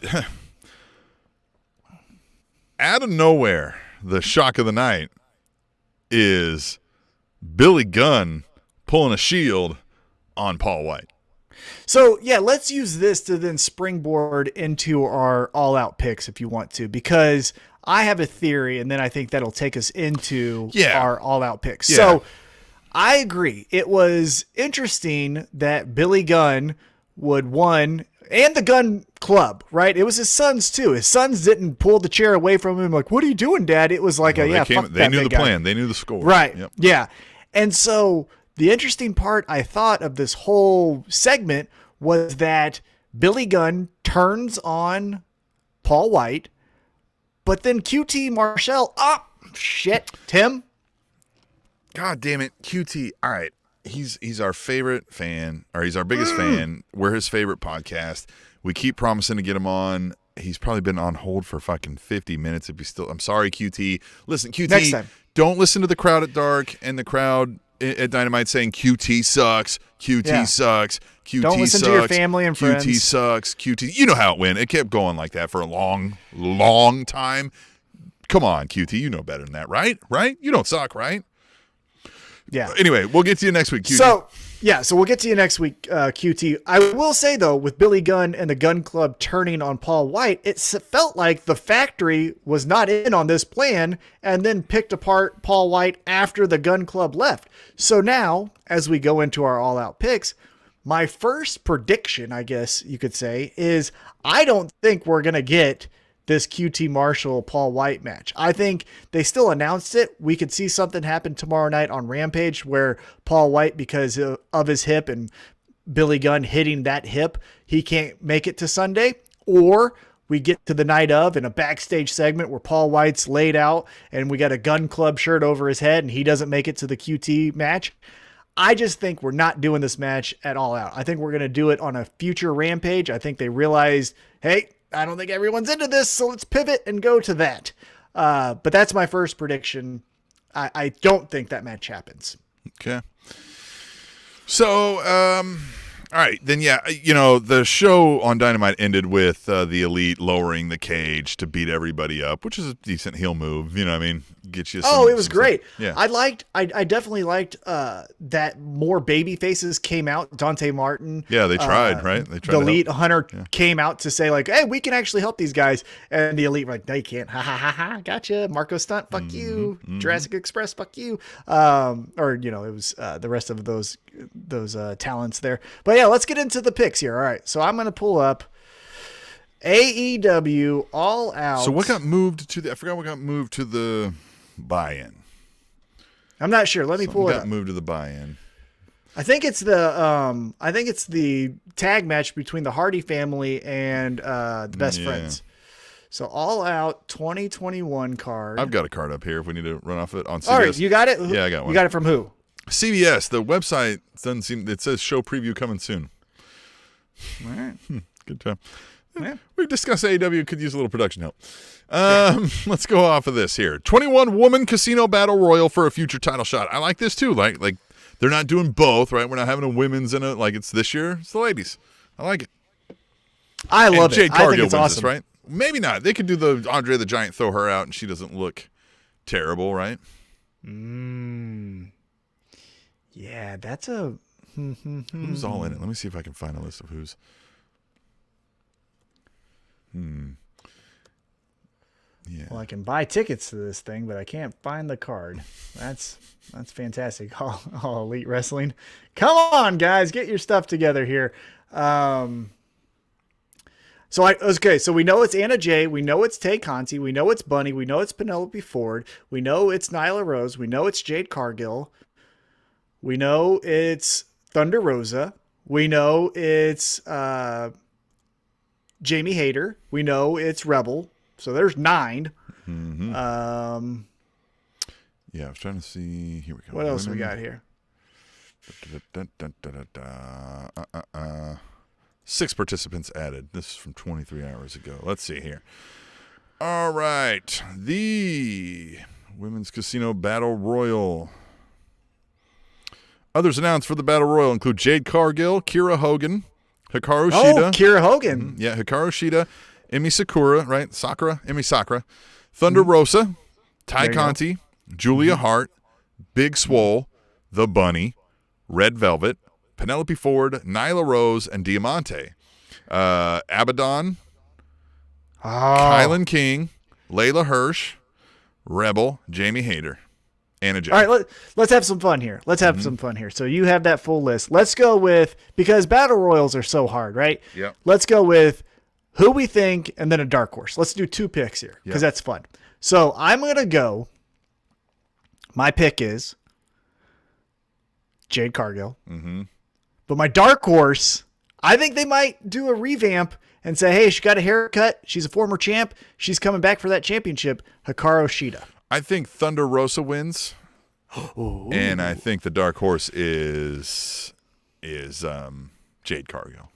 of nowhere, the shock of the night is Billy Gunn pulling a shield on Paul Wight. So, let's use this to then springboard into our all-out picks if you want to, because I have a theory, and then I think that'll take us into Yeah. our all-out picks. Yeah. So I agree. It was interesting that Billy Gunn would won, and the Gunn Club, right? It was his sons too. His sons didn't pull the chair away from him like, "What are you doing, Dad?" It was like, they knew the plan. They knew the score. Right. Yep. Yeah. And so the interesting part I thought of this whole segment was that Billy Gunn turns on Paul Wight, but then QT Marshall, Tim. God damn it, QT. All right. He's our favorite fan, or he's our biggest fan. We're his favorite podcast. We keep promising to get him on. He's probably been on hold for fucking 50 minutes. If he's still, I'm sorry, QT. Listen, QT, Next time. Don't listen to the crowd at Dark and the crowd at Dynamite saying QT sucks, QT sucks, QT Don't listen sucks, to your family and friends. QT sucks, QT. You know how it went. It kept going like that for a long, long time. Come on, QT. You know better than that, right? Right? You don't suck, right? Yeah. Anyway, we'll get to you next week, QT. So we'll get to you next week, QT. I will say, though, with Billy Gunn and the Gunn Club turning on Paul Wight, it felt like the factory was not in on this plan and then picked apart Paul Wight after the Gunn Club left. So now, as we go into our all-out picks, my first prediction, I guess you could say, is I don't think we're going to get this QT Marshall Paul Wight match. I think they still announced it. We could see something happen tomorrow night on Rampage where Paul Wight, because of his hip and Billy Gunn hitting that hip, he can't make it to Sunday. Or we get to the night of in a backstage segment where Paul Wight's laid out and we got a Gun Club shirt over his head and he doesn't make it to the QT match. I just think we're not doing this match at All Out. I think we're going to do it on a future Rampage. I think they realized, hey, I don't think everyone's into this, so let's pivot and go to that. But that's my first prediction. I don't think that match happens. Okay. So, all right, then, yeah, the show on Dynamite ended with the Elite lowering the cage to beat everybody up, which is a decent heel move. You know what I mean? Get you some, it was great. Yeah. I definitely liked that more baby faces came out. Dante Martin. Yeah, they tried, right? They tried. The Elite Hunter came out to say, like, hey, we can actually help these guys. And the Elite were like, no, you can't. Ha, ha, ha, ha. Gotcha. Marco Stunt, fuck you. Jurassic Express, fuck you. It was the rest of those talents there. But yeah, let's get into the picks here. All right. So I'm going to pull up AEW All Out. So what got moved to I forgot what got moved to the buy-in. I'm not sure. Let me pull it up. Got moved to the buy-in. I think it's the tag match between the Hardy family and the Best Friends. So All Out 2021 card. I've got a card up here if we need to run off it on CBS. All right, you got it? Yeah, I got one. You got it from who? CBS. The website doesn't seem. It says show preview coming soon. All right. Good time. Yeah. We discussed AEW could use a little production help. Let's go off of this here. 21-woman casino battle royal for a future title shot. I like this too. Like they're not doing both, right? We're not having a women's and like it's this year. It's the ladies. I like it. I love it. Jade I think Cargill it's wins awesome. this, right? Maybe not. They could do the Andre the Giant throw her out and she doesn't look terrible, right? Yeah, that's a. Who's all in it? Let me see if I can find a list of who's. Yeah. Well, I can buy tickets to this thing, but I can't find the card. That's fantastic. All Elite Wrestling. Come on, guys, get your stuff together here. So we know it's Anna Jay, we know it's Tay Conti, we know it's Bunny, we know it's Penelope Ford, we know it's Nyla Rose, we know it's Jade Cargill, we know it's Thunder Rosa, we know it's Jamie Hayter, we know it's Rebel. So there's 9. Yeah, I was trying to see. Here we go. What else we got here? 6 participants added. This is from 23 hours ago. Let's see here. All right. The Women's Casino Battle Royal. Others announced for the Battle Royal include Jade Cargill, Kira Hogan, Hikaru Shida. Oh, Kira Hogan. Yeah, Hikaru Shida, Emi Sakura, right? Emi Sakura, Thunder Rosa, Tay Conti, Julia Hart, Big Swole, The Bunny, Red Velvet, Penelope Ford, Nyla Rose, and Diamante. Abaddon, Kylan King, Layla Hirsch, Rebel, Jamie Hayter, Anna Jay. All right, let's have some fun here. So you have that full list. Let's go with, because battle royals are so hard, right? Yep. Let's go with who we think and then a dark horse. Let's do 2 picks here because that's fun. So I'm going to go. My pick is Jade Cargill. Mm-hmm. But my dark horse, I think they might do a revamp and say, hey, she got a haircut. She's a former champ. She's coming back for that championship. Hikaru Shida. I think Thunder Rosa wins. Ooh. And I think the dark horse is Jade Cargill.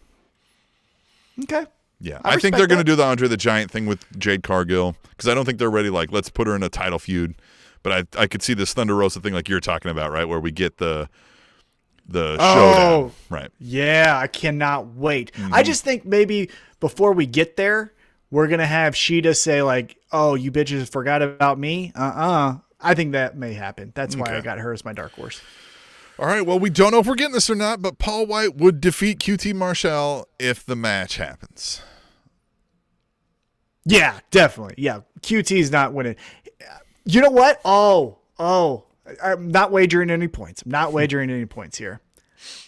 Okay. Yeah, I think they're going to do the Andre the Giant thing with Jade Cargill because I don't think they're ready. Like, let's put her in a title feud. But I could see this Thunder Rosa thing like you're talking about, right, where we get the showdown. Right. Yeah, I cannot wait. Mm-hmm. I just think maybe before we get there, we're going to have Shida say like, oh, you bitches forgot about me? I think that may happen. That's why I got her as my dark horse. All right, well, we don't know if we're getting this or not, but Paul Wight would defeat QT Marshall if the match happens. Yeah, definitely. Yeah, QT's not winning. You know what? I'm not wagering any points. I'm not wagering any points here.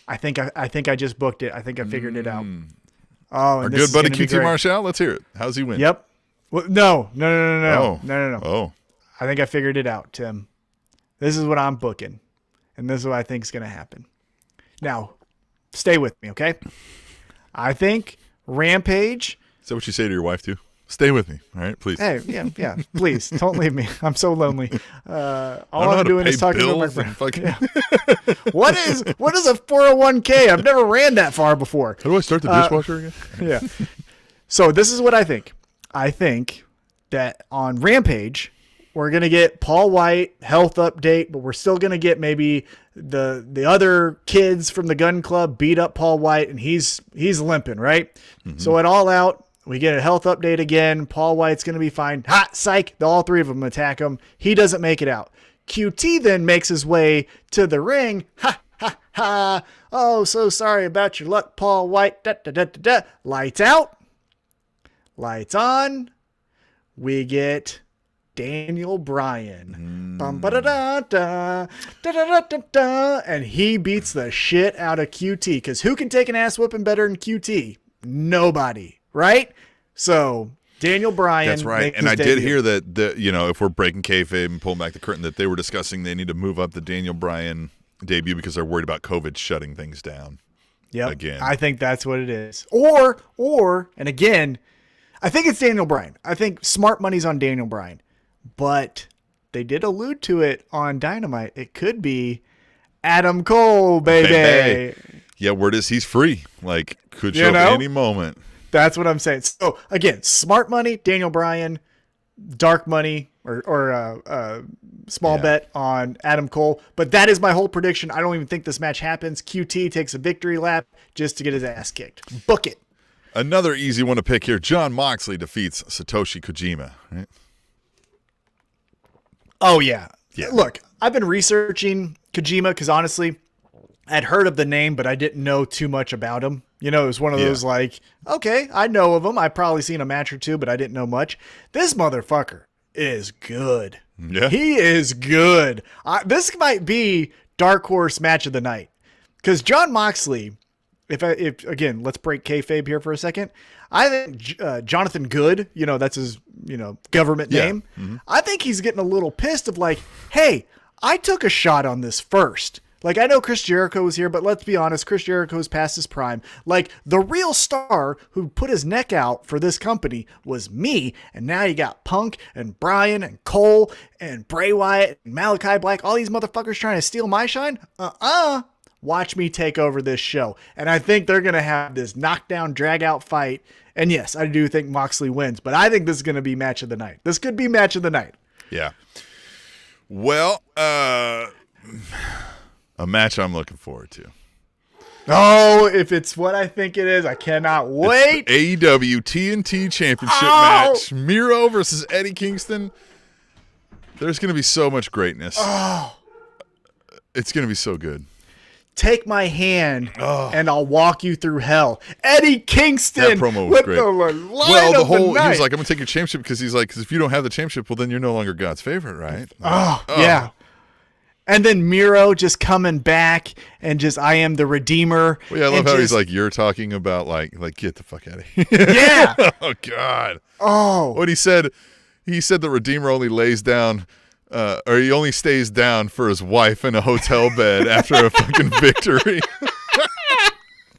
I think I just booked it. I think I figured it out. Oh, our good buddy QT Marshall. Let's hear it. How's he win? Yep. Well, no. Oh. No. Oh. I think I figured it out, Tim. This is what I'm booking, and this is what I think is going to happen. Now, stay with me, okay? I think Rampage. Is that what you say to your wife too? Stay with me, all right, please. Hey, yeah, please don't leave me. I'm so lonely. All I'm doing is talking to my friend. What is a 401k? I've never ran that far before. How do I start the dishwasher again? Yeah. So this is what I think. I think that on Rampage, we're gonna get Paul Wight health update, but we're still gonna get maybe the other kids from the Gunn Club beat up Paul Wight, and he's limping, right? Mm-hmm. So at All Out, we get a health update again. Paul Wight's going to be fine. Hot psych. All 3 of them attack him. He doesn't make it out. QT then makes his way to the ring. Ha, ha, ha. Oh, so sorry about your luck, Paul Wight. Da, da, da, da, da. Lights out. Lights on. We get Daniel Bryan. Bum, ba, da, da, da, da, da, da, da, and he beats the shit out of QT. Because who can take an ass whooping better than QT? Nobody. Right? So Daniel Bryan. That's right. And I did hear that if we're breaking kayfabe and pulling back the curtain, that they were discussing they need to move up the Daniel Bryan debut because they're worried about COVID shutting things down. Yep. Again. I think that's what it is. Or, and again, I think it's Daniel Bryan. I think smart money's on Daniel Bryan. But they did allude to it on Dynamite. It could be Adam Cole, baby. Yeah, word is he's free. Like, could show up at any moment. That's what I'm saying. So again, smart money, Daniel Bryan, dark money or small bet on Adam Cole. But that is my whole prediction. I don't even think this match happens. QT takes a victory lap just to get his ass kicked. Book it. Another easy one to pick here. Jon Moxley defeats Satoshi Kojima. Right? Oh, yeah. Look, I've been researching Kojima because honestly, I'd heard of the name, but I didn't know too much about him. It was one of those like, okay, I know of him. I've probably seen a match or two, but I didn't know much. This motherfucker is good. Yeah. He is good. This might be Dark Horse match of the night. Because Jon Moxley, if again, let's break kayfabe here for a second. I think Jonathan Good, that's his, government name. Mm-hmm. I think he's getting a little pissed of like, hey, I took a shot on this first. Like, I know Chris Jericho was here, but let's be honest, Chris Jericho's past his prime. Like, the real star who put his neck out for this company was me, and now you got Punk and Bryan and Cole and Bray Wyatt and Malakai Black, all these motherfuckers trying to steal my shine? Watch me take over this show. And I think they're going to have this knockdown, drag-out fight. And yes, I do think Moxley wins, but I think this is going to be match of the night. This could be match of the night. Yeah. Well, a match I'm looking forward to. Oh, if it's what I think it is, I cannot wait. It's AEW TNT Championship match. Miro versus Eddie Kingston. There's going to be so much greatness. Oh. It's going to be so good. take my hand and I'll walk you through hell. Eddie Kingston. That promo was great. The he night. was like, I'm going to take your championship because he's like, because if you don't have the championship, well, then you're no longer God's favorite, right? Yeah. And then Miro just coming back and just, I am the Redeemer. Well, yeah, I love how he's like, you're talking about like get the fuck out of here. Yeah. Oh, God. Oh. What he said the Redeemer only lays down, or he only stays down for his wife in a hotel bed after a fucking victory.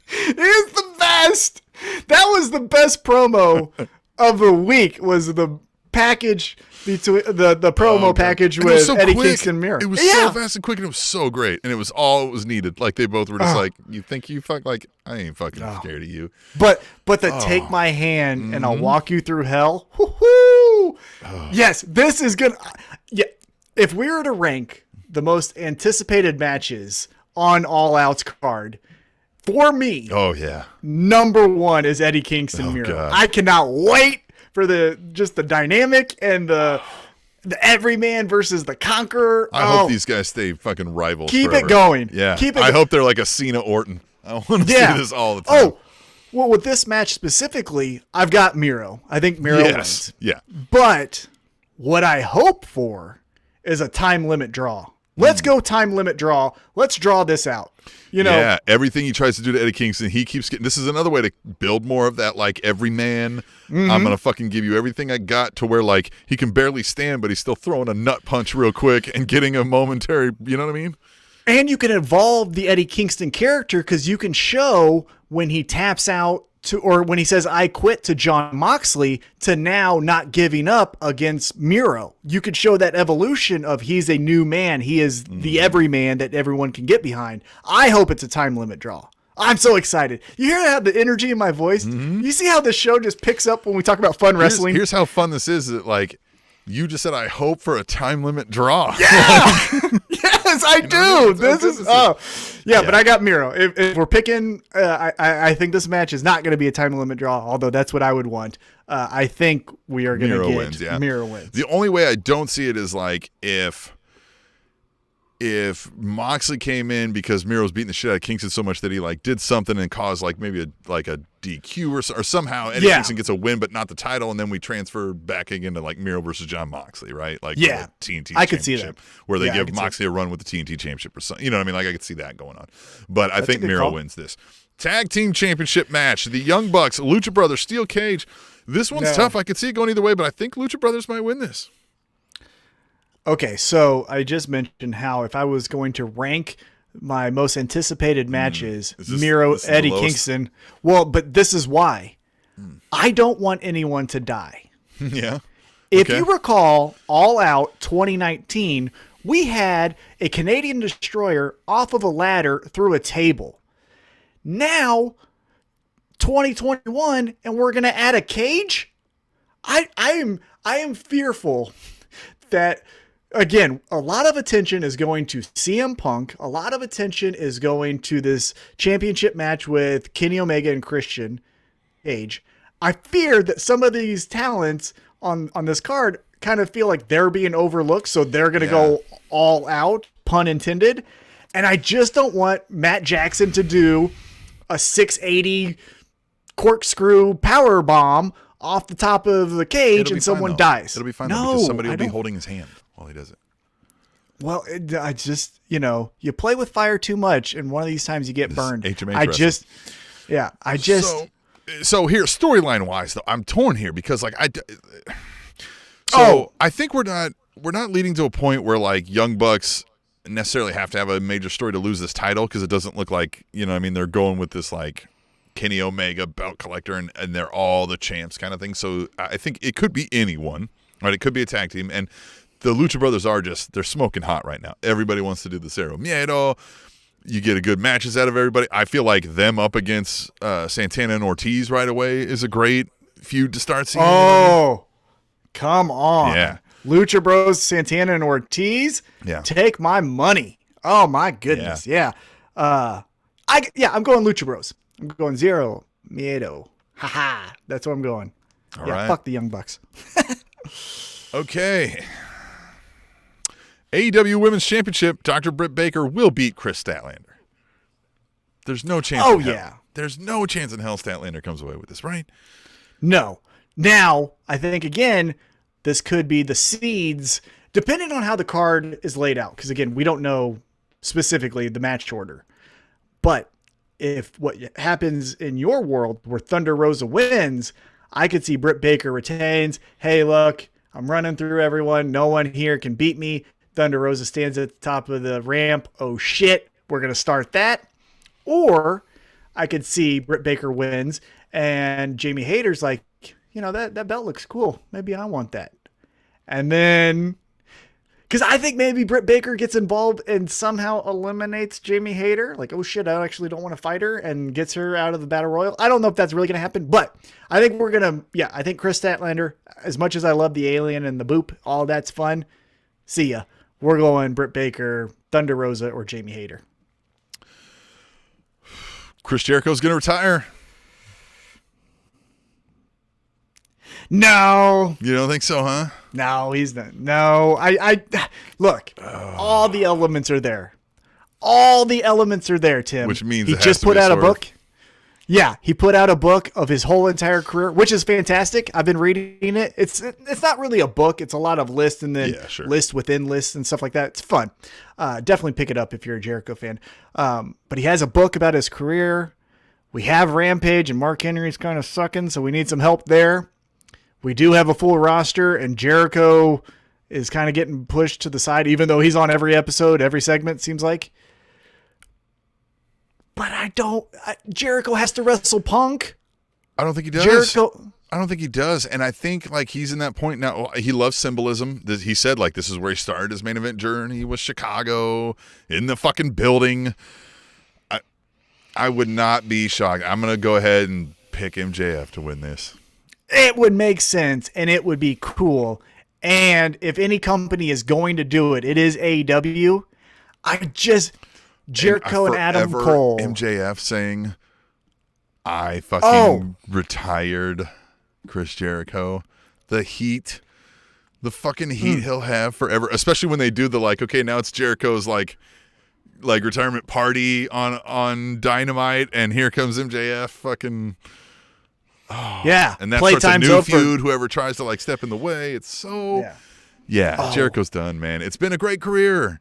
He's the best. That was the best promo of the week, was the package between the promo package with so Eddie quick. Kingston Miro. It was so fast and quick, and it was so great, and it was all it was needed. Like they both were just like, you think you fuck, like I ain't fucking scared of you. But take my hand and I'll walk you through hell. Woo-hoo! Yes, this is good. Yeah, if we were to rank the most anticipated matches on All Out's card, for me, number one is Eddie Kingston Miro. God. I cannot wait for the dynamic and the everyman versus the conqueror. I hope these guys stay fucking rivals. Keep forever. it going. Yeah. Keep it. I hope they're like a Cena Orton. I want to see this all the time. Oh, well, with this match specifically, I've got Miro. I think Miro wins. Yeah. But what I hope for is a time limit draw. Let's go time limit draw. Let's draw this out. You know, yeah, everything he tries to do to Eddie Kingston, he keeps getting. This is another way to build more of that, like every man. I'm gonna fucking give you everything I got, to where like he can barely stand, but he's still throwing a nut punch real quick and getting a momentary. You know what I mean? And you can evolve the Eddie Kingston character, because you can show when he taps out to, or when he says I quit to Jon Moxley, to now not giving up against Miro. You could show that evolution of he's a new man. He is the everyman that everyone can get behind. I hope it's a time limit draw. I'm so excited. You hear how the energy in my voice? You see how the show just picks up when we talk about fun wrestling? Here's how fun this is. That like you just said, I hope for a time limit draw. Yeah. Yes, I do. This is but I got Miro. If we're picking, I think this match is not going to be a time limit draw, although that's what I would want. I think we are going to get Miro wins. The only way I don't see it is like if Moxley came in because Miro's beating the shit out of Kingston so much that he like did something and caused like maybe a DQ or somehow Eddie Kingston gets a win but not the title, and then we transfer back again to like Miro versus Jon Moxley, right? Like the TNT I could see that, where they give Moxley a run with the TNT championship or something. You know what I mean? Like I could see that going on. But I think Miro wins this. Tag team championship match. The Young Bucks, Lucha Brothers, Steel Cage. This one's tough. I could see it going either way, but I think Lucha Brothers might win this. Okay, so I just mentioned how if I was going to rank my most anticipated matches, Miro, Eddie Kingston. Well, but this is why. I don't want anyone to die. Yeah. If you recall, All Out 2019, we had a Canadian destroyer off of a ladder through a table. Now, 2021, and we're going to add a cage? I am fearful that, again, a lot of attention is going to CM Punk. A lot of attention is going to this championship match with Kenny Omega and Christian Cage. I fear that some of these talents on this card kind of feel like they're being overlooked, so they're going to go all out, pun intended. And I just don't want Matt Jackson to do a 680 corkscrew power bomb off the top of the cage and someone dies. It'll be fine because somebody will be holding his hand while he does it. Well, I just, you play with fire too much, and one of these times you get burned. HMH wrestling. So here, storyline wise, though, I'm torn here because I think we're not leading to a point where like Young Bucks necessarily have to have a major story to lose this title, because it doesn't look like, they're going with this like Kenny Omega belt collector and they're all the champs kind of thing. So I think it could be anyone, right? It could be a tag team, and the Lucha Brothers they're smoking hot right now. Everybody wants to do the Cero Miedo. You get a good matches out of everybody. I feel like them up against Santana and Ortiz right away is a great feud to start seeing. Oh, come on. Yeah. Lucha Bros, Santana and Ortiz. Yeah. Take my money. Oh my goodness. Yeah. I'm going Lucha Bros. I'm going Zero Miedo. Haha. That's what I'm going. All right. Fuck the Young Bucks. Okay. AEW Women's Championship, Dr. Britt Baker will beat Chris Statlander. There's no chance. Oh, yeah. There's no chance in hell Statlander comes away with this, right? No. Now, I think, again, this could be the seeds, depending on how the card is laid out. Because, again, we don't know specifically the match order. But if what happens in your world where Thunder Rosa wins, I could see Britt Baker retains. Hey, look, I'm running through everyone. No one here can beat me. Thunder Rosa stands at the top of the ramp. Oh, shit. We're going to start that. Or I could see Britt Baker wins and Jamie Hayter's like, that belt looks cool. Maybe I want that. And then, because I think maybe Britt Baker gets involved and somehow eliminates Jamie Hayter. Like, oh shit, I actually don't want to fight her, and gets her out of the Battle Royal. I don't know if that's really going to happen, but I think I think Chris Statlander, as much as I love the alien and the boop, all that's fun. See ya. We're going Britt Baker, Thunder Rosa, or Jamie Hayter. Chris Jericho's going to retire. No. You don't think so, huh? No, he's not. No, I look, all the elements are there. All the elements are there, Tim. Which means he just put out a book. Yeah, he put out a book of his whole entire career, which is fantastic. I've been reading it. It's not really a book. It's a lot of lists and then lists within lists and stuff like that. It's fun. Definitely pick it up if you're a Jericho fan. But he has a book about his career. We have Rampage, and Mark Henry's kind of sucking, so we need some help there. We do have a full roster, and Jericho is kind of getting pushed to the side, even though he's on every episode, every segment, seems like. But Jericho has to wrestle Punk. I don't think he does. I don't think he does. And I think like he's in that point now. He loves symbolism. He said like this is where he started his main event journey was Chicago in the fucking building. I would not be shocked. I'm going to go ahead and pick MJF to win this. It would make sense, and it would be cool. And if any company is going to do it, it is AEW. Jericho and Adam Cole. MJF saying, I fucking retired Chris Jericho. The fucking heat he'll have forever, especially when they do the like, okay, now it's Jericho's like retirement party on Dynamite, and here comes MJF fucking... Oh, yeah, and that starts a new feud. Whoever tries to like step in the way, it's so Jericho's done, man. It's been a great career.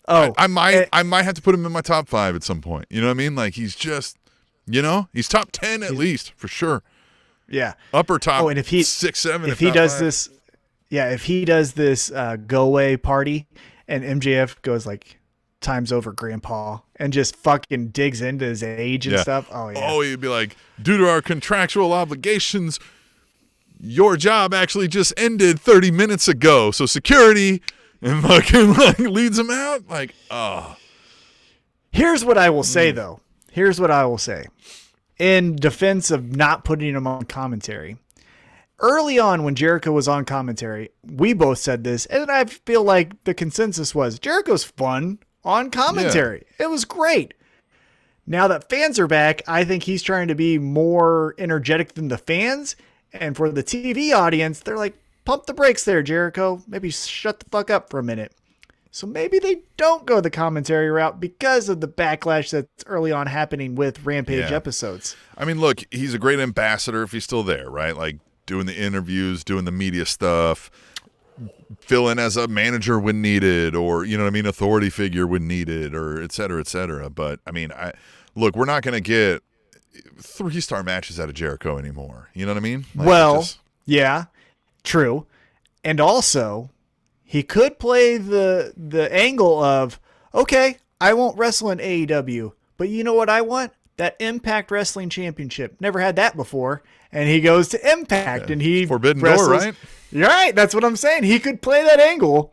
I might have to put him in my top 5 at some point. You know what I mean? Like he's just, he's top 10 at least for sure. Yeah, upper top. Oh, and if he 6, 7, if he does this, if he does this go away party, and MJF goes like, time's over, Grandpa, and just fucking digs into his age and stuff. Oh yeah. Oh, he'd be like, due to our contractual obligations, your job actually just ended 30 minutes ago. So security, and fucking like leads him out. Like, Here's what I will say though. Here's what I will say. In defense of not putting him on commentary. Early on when Jericho was on commentary, we both said this, and I feel like the consensus was Jericho's fun on commentary. Yeah. It was great. Now that fans are back, I think he's trying to be more energetic than the fans. And for the TV audience, they're like, pump the brakes there, Jericho. Maybe shut the fuck up for a minute. So maybe they don't go the commentary route because of the backlash that's early on happening with Rampage episodes. I mean, look, he's a great ambassador if he's still there, right? Like doing the interviews, doing the media stuff, fill in as a manager when needed, or, authority figure when needed, or et cetera, et cetera. But, I mean, look, we're not going to get 3-star matches out of Jericho anymore. You know what I mean? Like, yeah, true. And also, he could play the angle of, okay, I won't wrestle in AEW, but you know what I want? That Impact Wrestling Championship. Never had that before. And he goes to Impact, and he Forbidden wrestles. Door, right? You're right. That's what I'm saying. He could play that angle.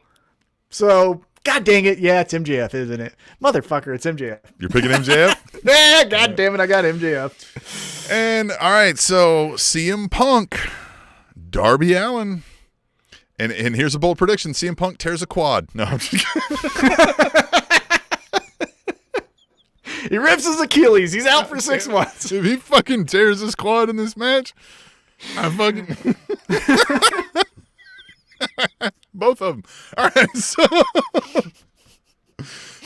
So, God dang it. Yeah, it's MJF, isn't it? Motherfucker, it's MJF. You're picking MJF? Yeah, God damn it. I got MJF. And, all right, so CM Punk, Darby Allin. And here's a bold prediction. CM Punk tears a quad. No, I'm just kidding. He rips his Achilles. He's out for 6 months. If he fucking tears his quad in this match, I fucking... Both of them. All right,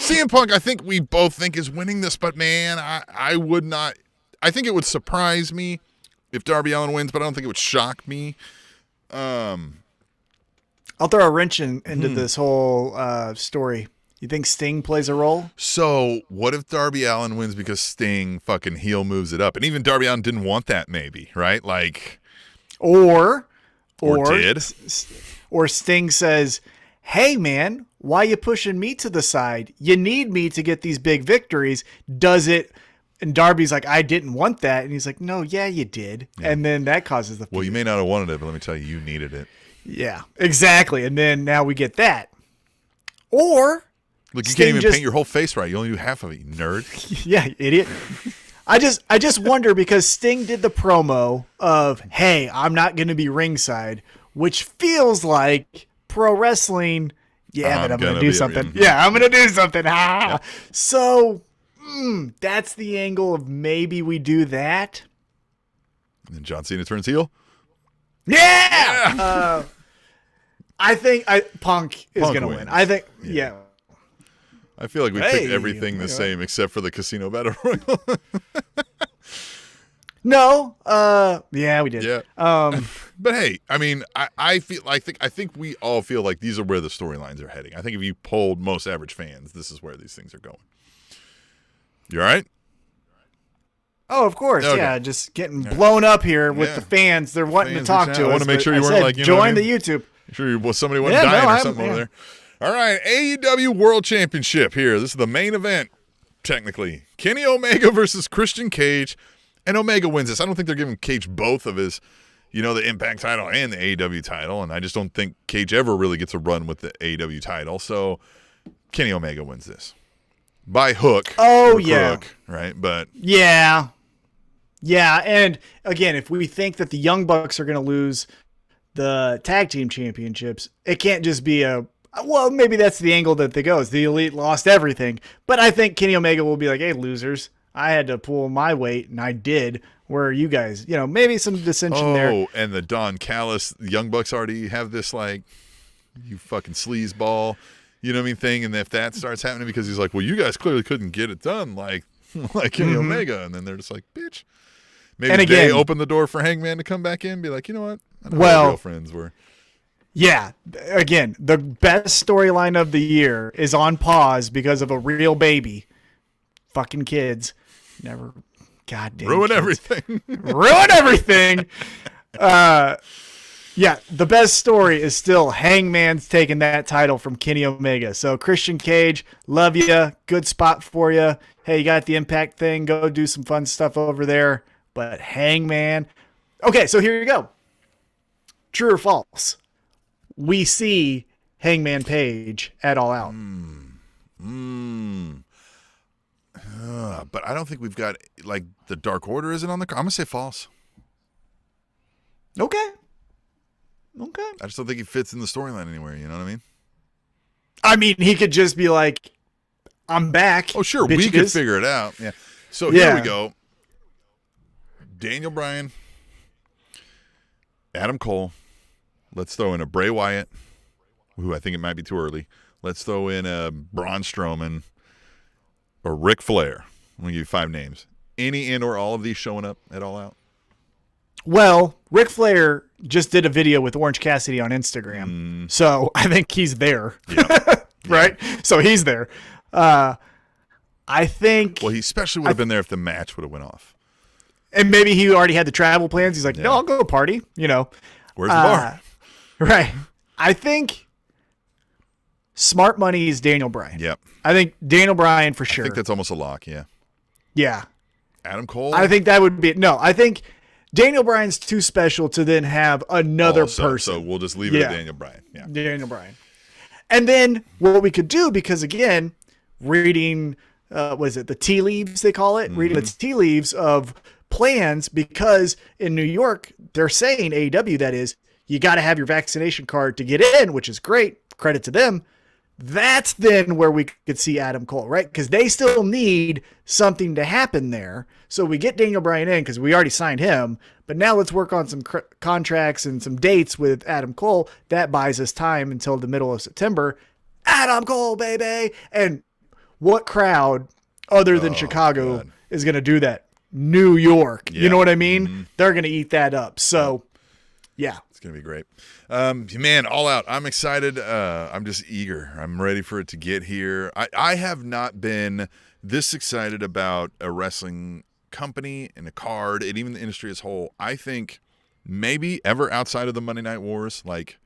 CM Punk, I think we both think is winning this, but man, I would not. I think it would surprise me if Darby Allin wins, but I don't think it would shock me. I'll throw a wrench into this whole story. You think Sting plays a role? So what if Darby Allin wins because Sting fucking heel moves it up? And even Darby Allin didn't want that, maybe, right? Like, or did? Or Sting says, hey, man, why you pushing me to the side? You need me to get these big victories. Does it? And Darby's like, I didn't want that. And he's like, no, yeah, you did. Yeah. And then that causes the feud. Well, you may not have wanted it, but let me tell you, you needed it. Yeah, exactly. And then now we get that. Or... Look, you can't even paint your whole face right. You only do half of it, you nerd. Yeah, idiot. I just wonder because Sting did the promo of, hey, I'm not going to be ringside, which feels like pro wrestling. Yeah, but I'm going to do something. Yeah, I'm going to do something. Yeah. So that's the angle of maybe we do that. And then John Cena turns heel? Yeah! I think Punk is going to win. I think, yeah. I feel like we picked everything the same except for the Casino Battle Royal. No, yeah, we did. Yeah, but hey, I mean, I think we all feel like these are where the storylines are heading. I think if you polled most average fans, this is where these things are going. You all right? Oh, of course, okay. Yeah. Just getting blown up here with the fans. They're wanting to talk to us. I want to make sure you weren't like join the YouTube. Make sure somebody wasn't dying or something over there. All right, AEW World Championship here. This is the main event, technically. Kenny Omega versus Christian Cage, and Omega wins this. I don't think they're giving Cage both of his, the Impact title and the AEW title, and I just don't think Cage ever really gets a run with the AEW title. So Kenny Omega wins this by hook. Oh, yeah. Crook, right? But yeah, and again, if we think that the Young Bucks are going to lose the tag team championships, it can't just be well, maybe that's the angle that they go. Is the Elite lost everything. But I think Kenny Omega will be like, hey, losers, I had to pull my weight, and I did. Where are you guys? Maybe some dissension there. Oh, and the Don Callis, the Young Bucks already have this, like, you fucking sleazeball, thing. And if that starts happening because he's like, well, you guys clearly couldn't get it done like Kenny Omega. And then they're just like, bitch. Maybe they open the door for Hangman to come back in and be like, you know what? I know what real friends were. Yeah, again, the best storyline of the year is on pause because of a real baby. Fucking kids. Never, goddamn ruin kids. Everything. Ruin everything. Yeah, the best story is still Hangman's taking that title from Kenny Omega. So Christian Cage, love you. Good spot for you. Hey, you got the Impact thing. Go do some fun stuff over there. But Hangman. Okay, so here you go. True or false? We see Hangman Page at All Out. But I don't think we've got, like, the Dark Order isn't on the card. I'm going to say false. Okay. I just don't think he fits in the storyline anywhere. You know what I mean? I mean, he could just be like, I'm back. Oh, sure. We could figure it out. Yeah. So here we go. Daniel Bryan, Adam Cole. Let's throw in a Bray Wyatt, who I think it might be too early. Let's throw in a Braun Strowman or Ric Flair. I'm going to give you 5 names. Any and or all of these showing up at All Out? Well, Ric Flair just did a video with Orange Cassidy on Instagram. So I think he's there. Yeah. Right? Yeah. So he's there. I think... Well, he especially would have been there if the match would have went off. And maybe he already had the travel plans. He's like, no, I'll go party. Where's the bar? Right. I think smart money is Daniel Bryan. Yep. I think Daniel Bryan for sure. I think that's almost a lock, yeah. Yeah. Adam Cole? I think that would be... No, I think Daniel Bryan's too special to then have another person. So we'll just leave it at Daniel Bryan. Yeah. Daniel Bryan. And then what we could do, because again, reading, the tea leaves, they call it? Reading the tea leaves of plans, because in New York, they're saying, AEW that is, you got to have your vaccination card to get in, which is great. Credit to them. That's then where we could see Adam Cole, right? Because they still need something to happen there. So we get Daniel Bryan in because we already signed him. But now let's work on some contracts and some dates with Adam Cole. That buys us time until the middle of September. Adam Cole, baby! And what crowd other than Chicago God. is going to do that? New York. Yeah. You know what I mean? Mm-hmm. They're going to eat that up. So, yeah. It's going to be great. Man, All Out. I'm excited. I'm just eager. I'm ready for it to get here. I have not been this excited about a wrestling company and a card and even the industry as a whole. I think maybe ever outside of the Monday Night Wars. Like,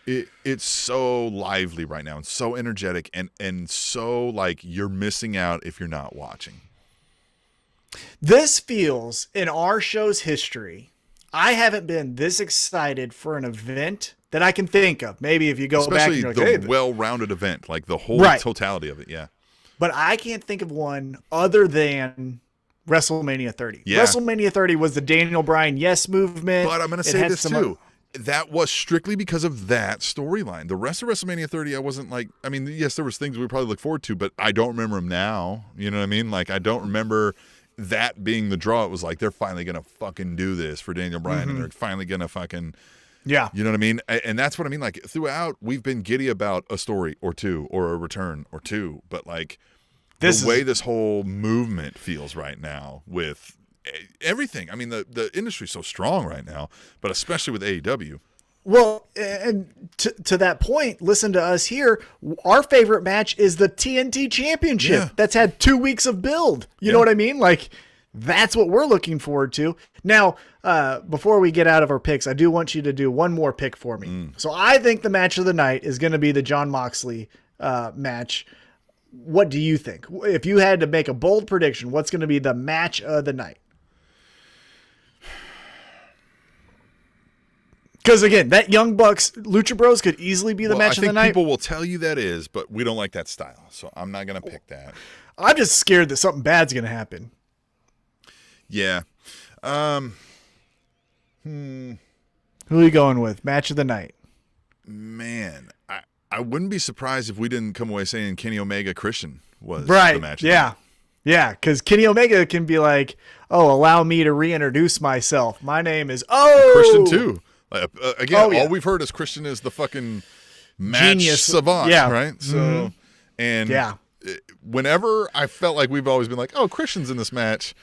it's so lively right now and so energetic and so like you're missing out if you're not watching. This feels, in our show's history, I haven't been this excited for an event that I can think of. Maybe if you go back and you're like, the well-rounded event, like the whole totality of it, yeah. But I can't think of one other than WrestleMania 30. Yeah. WrestleMania 30 was the Daniel Bryan yes movement. But I'm going to say this too. That was strictly because of that storyline. The rest of WrestleMania 30, I wasn't like, I mean, yes, there was things we probably look forward to, but I don't remember them now. You know what I mean? Like, I don't remember that being the draw. It was like, they're finally going to fucking do this for Daniel Bryan, and they're finally going to fucking, you know what I mean? And that's what I mean. Like, throughout, we've been giddy about a story or two, or a return or two, but like, the way this whole movement feels right now with everything. I mean, the industry's so strong right now, but especially with AEW. Well, and to that point, listen to us here. Our favorite match is the TNT Championship. Yeah. That's had 2 weeks of build. You know what I mean? Like, that's what we're looking forward to. Now, before we get out of our picks, I do want you to do one more pick for me. So I think the match of the night is going to be the Jon Moxley match. What do you think? If you had to make a bold prediction, what's going to be the match of the night? Because, again, that Young Bucks Lucha Bros could easily be the match of the night. People will tell you that is, but we don't like that style, so I'm not going to pick that. I'm just scared that something bad's going to happen. Yeah. Who are you going with? Match of the night. Man, I wouldn't be surprised if we didn't come away saying Kenny Omega Christian was the match of the night. Yeah, because Kenny Omega can be like, oh, allow me to reintroduce myself. My name is Christian too. All we've heard is Christian is the fucking match genius savant, right? So, and yeah, whenever I felt like we've always been like, oh, Christian's in this match,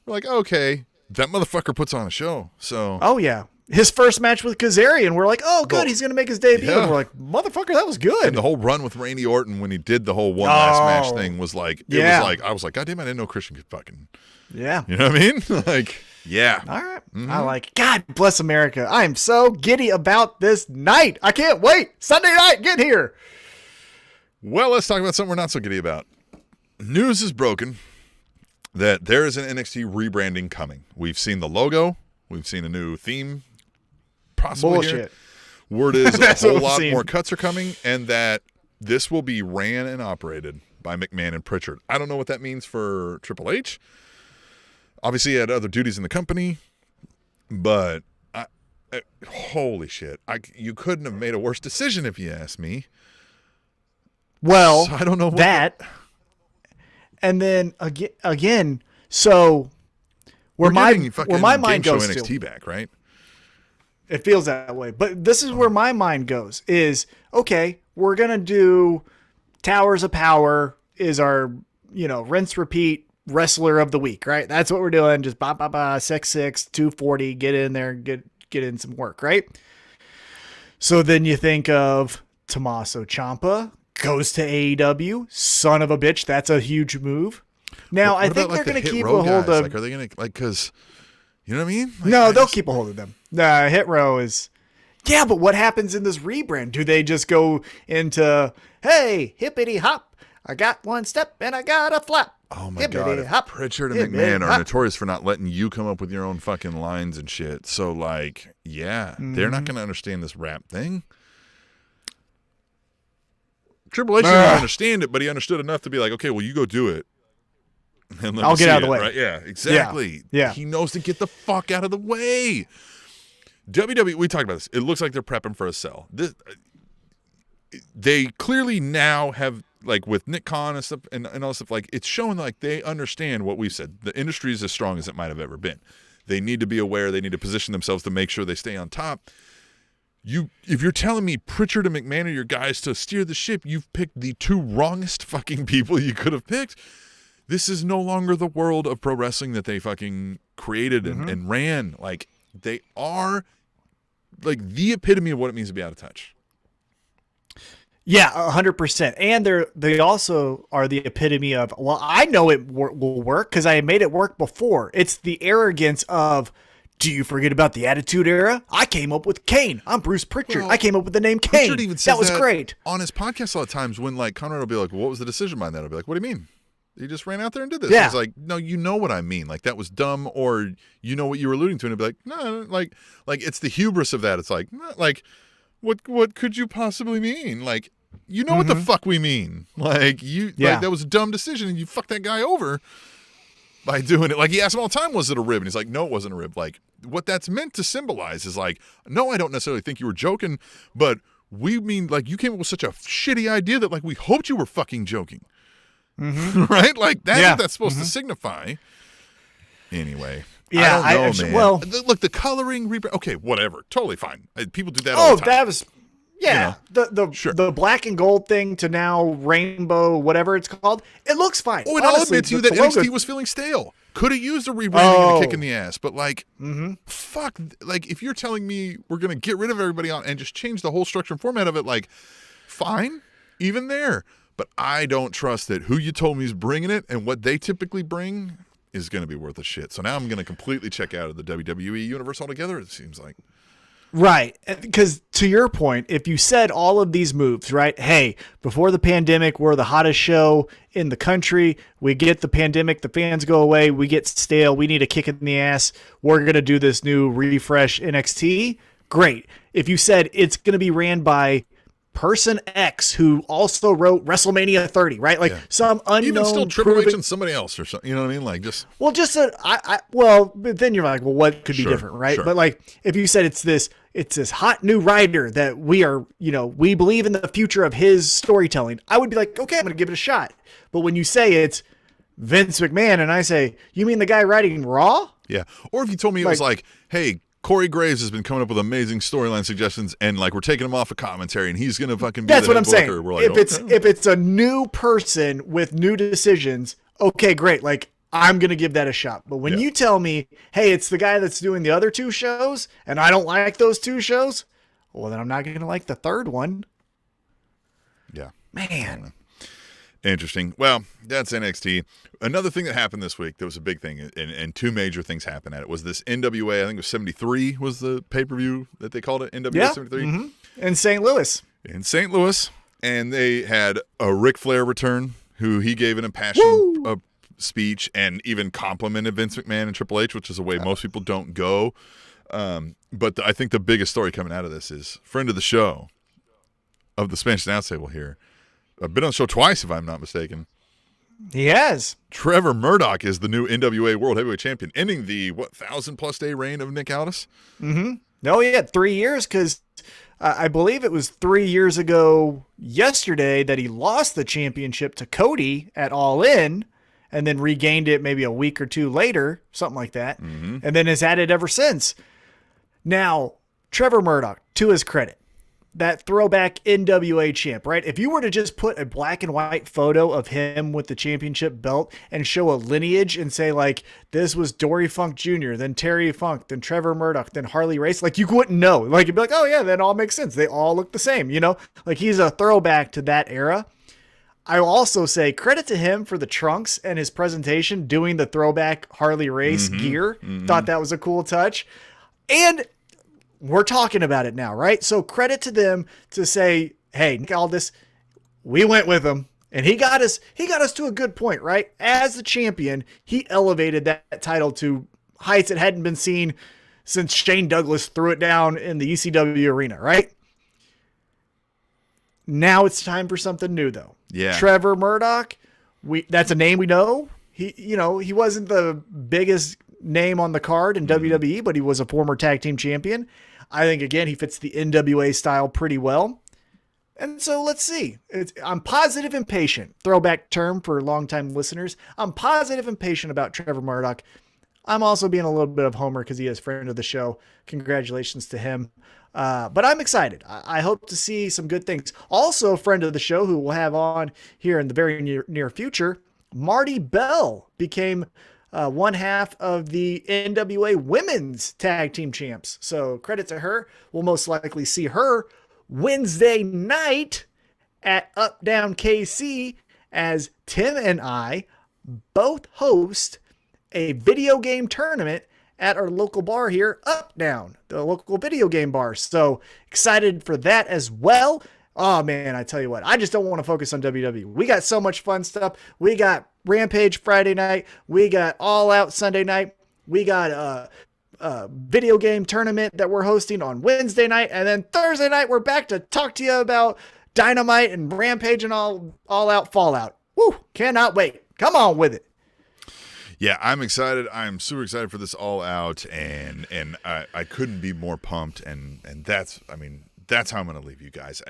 we're like, okay, that motherfucker puts on a show. So, oh yeah, his first match with Kazarian, we're like, oh good, he's gonna make his debut. Yeah. And we're like, motherfucker, that was good. And the whole run with Randy Orton when he did the whole one last match thing was like, I was like, God damn, I didn't know Christian could fucking, you know what I mean? Like. Yeah. All right. I like it. God bless America. I am so giddy about this night. I can't wait. Sunday night, get here. Well, let's talk about something we're not so giddy about. News is broken that there is an NXT rebranding coming. We've seen the logo. We've seen a new theme. Possibly bullshit. Here. Word is a whole lot more cuts are coming, and that this will be ran and operated by McMahon and Pritchard. I don't know what that means for Triple H. Obviously, he had other duties in the company, but holy shit. You couldn't have made a worse decision if you ask me. Well, so I don't know what that. And then again, so where my mind goes NXT to back, right? It feels that way. But this is where my mind goes is, okay, we're going to do Towers of Power is our, rinse, repeat, wrestler of the week, right? That's what we're doing. Just 6'6", 240, get in there, get in some work, right? So then you think of Tommaso Ciampa goes to AEW, son of a bitch. That's a huge move. Now I think they're going to keep a hold of. Like, are they going to because you know what I mean? Like, no, they'll keep a hold of them. Hit Row is. Yeah, but what happens in this rebrand? Do they just go into, hey, hippity hop, I got one step and I got a flap. Oh my God, Pritchard and McMahon are notorious for not letting you come up with your own fucking lines and shit. So like, they're not going to understand this rap thing. Triple H didn't understand it, but he understood enough to be like, okay, well, you go do it. And I'll get out of the way. Right? Yeah, exactly. Yeah. He knows to get the fuck out of the way. WWE, we talked about this. It looks like they're prepping for a sell. They clearly now have, like with Nick Khan and stuff and all this stuff, like it's showing like they understand what we've said. The industry is as strong as it might have ever been. They need to be aware. They need to position themselves to make sure they stay on top. if you're telling me Pritchard and McMahon are your guys to steer the ship, you've picked the two wrongest fucking people you could have picked. This is no longer the world of pro wrestling that they fucking created and ran. Like, they are like the epitome of what it means to be out of touch. Yeah, 100%. And they also are the epitome of, well, I know it will work because I made it work before. It's the arrogance of, do you forget about the Attitude Era? I came up with Kane. I'm Bruce Pritchard. I came up with the name Kane. Pritchard even says that was great. On his podcast a lot of times when like Conrad will be like, well, what was the decision behind that? I'll be like, what do you mean? You just ran out there and did this. Yeah. He's like, no, you know what I mean. Like, that was dumb, or you know what you were alluding to. And he'll be like, no, like it's the hubris of that. It's like, no, like, what could you possibly mean? Like, you know what the fuck we mean. Like, like, that was a dumb decision and you fucked that guy over by doing it. Like, he asked him all the time, was it a rib? And he's like, no, it wasn't a rib. Like, what that's meant to symbolize is like, no, I don't necessarily think you were joking, but we mean, like, you came up with such a shitty idea that, like, we hoped you were fucking joking. Right? Like, that's what that's supposed to signify. Anyway. Yeah, I don't know, man. Well, look, the coloring, okay, whatever. Totally fine. People do that all the time. That was... Yeah, you know? the black and gold thing to now rainbow, whatever it's called, it looks fine. Oh, and I'll admit to you that NXT was feeling stale. Could have used a rebranding and a kick in the ass, but like, fuck, like if you're telling me we're gonna get rid of everybody on and just change the whole structure and format of it, like, fine, even there. But I don't trust that who you told me is bringing it and what they typically bring is gonna be worth a shit. So now I'm gonna completely check out of the WWE universe altogether. It seems like. Right. Because to your point, if you said all of these moves, right? Hey, before the pandemic, we're the hottest show in the country. We get the pandemic, the fans go away, we get stale, we need a kick in the ass. We're going to do this new refresh NXT. Great. If you said it's going to be ran by person X who also wrote WrestleMania 30, right? Like some unknown. Even still Triple H and somebody else or something. You know what I mean? Like just. Well, just well, but then you're like, well, what could be different, right? Sure. But like, if you said it's this hot new writer that we believe in the future of his storytelling, I would be like, okay, I'm going to give it a shot. But when you say it's Vince McMahon and I say, you mean the guy writing Raw? Yeah. Or if you told me it was like, hey, Corey Graves has been coming up with amazing storyline suggestions, and like we're taking him off of commentary, and he's gonna fucking be that's the what I'm saying. We're like, if it's a new person with new decisions, okay, great. Like I'm gonna give that a shot. But when you tell me, hey, it's the guy that's doing the other two shows, and I don't like those two shows, well, then I'm not gonna like the third one. Yeah, man. Interesting. Well, that's NXT. Another thing that happened this week, there was a big thing, and two major things happened at it, was this NWA, I think it was 73 was the pay-per-view that they called it, NWA 73. In St. Louis. In St. Louis. And they had a Ric Flair return, who he gave an impassioned speech and even complimented Vince McMahon and Triple H, which is a way most people don't go. But I think the biggest story coming out of this is friend of the show of the Spanish Announce Table here. I've been on the show twice, if I'm not mistaken. He has. Trevor Murdoch is the new NWA World Heavyweight Champion, ending the, 1,000-plus day reign of Nick Aldis? No, he had 3 years because I believe it was 3 years ago yesterday that he lost the championship to Cody at All In and then regained it maybe a week or two later, something like that, and then has had it ever since. Now, Trevor Murdoch, to his credit, that throwback NWA champ, right? If you were to just put a black and white photo of him with the championship belt and show a lineage and say like, this was Dory Funk Jr., then Terry Funk, then Trevor Murdoch, then Harley Race, like you wouldn't know. Like you'd be like, oh yeah, that all makes sense. They all look the same, you know? Like he's a throwback to that era. I will also say credit to him for the trunks and his presentation doing the throwback Harley Race gear. Thought that was a cool touch. And we're talking about it now, right? So credit to them to say, hey, Nick Aldis, we went with him and he got us to a good point, right? As the champion, he elevated that title to heights that hadn't been seen since Shane Douglas threw it down in the ECW arena, right? Now it's time for something new though. Yeah. Trevor Murdoch, that's a name we know. He wasn't the biggest name on the card in WWE, but he was a former tag team champion. I think, again, he fits the NWA style pretty well. And so let's see. I'm positive and patient. Throwback term for longtime listeners. I'm positive and patient about Trevor Murdoch. I'm also being a little bit of homer because he is friend of the show. Congratulations to him. But I'm excited. I hope to see some good things. Also, a friend of the show who we'll have on here in the very near future, Marty Bell became one half of the NWA Women's Tag Team Champs. So credit to her. We'll most likely see her Wednesday night at Up Down KC as Tim and I both host a video game tournament at our local bar here, Up Down, the local video game bar. So excited for that as well. Oh man, I tell you what, I just don't want to focus on WWE. We got so much fun stuff. We got Rampage Friday night. We got All Out Sunday night. We got a video game tournament that we're hosting on Wednesday night. And then Thursday night, we're back to talk to you about Dynamite and Rampage and All Out Fallout. Woo, cannot wait. Come on with it. Yeah, I'm excited. I'm super excited for this All Out, and I couldn't be more pumped. And that's how I'm going to leave you guys.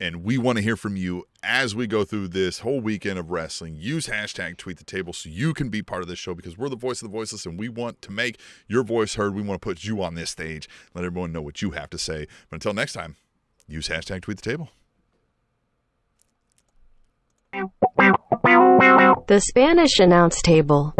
And we want to hear from you as we go through this whole weekend of wrestling. Use hashtag #TweetTheTable so you can be part of this show, because we're the voice of the voiceless, and we want to make your voice heard. We want to put you on this stage, let everyone know what you have to say. But until next time, use hashtag #TweetTheTable. The Spanish announce table.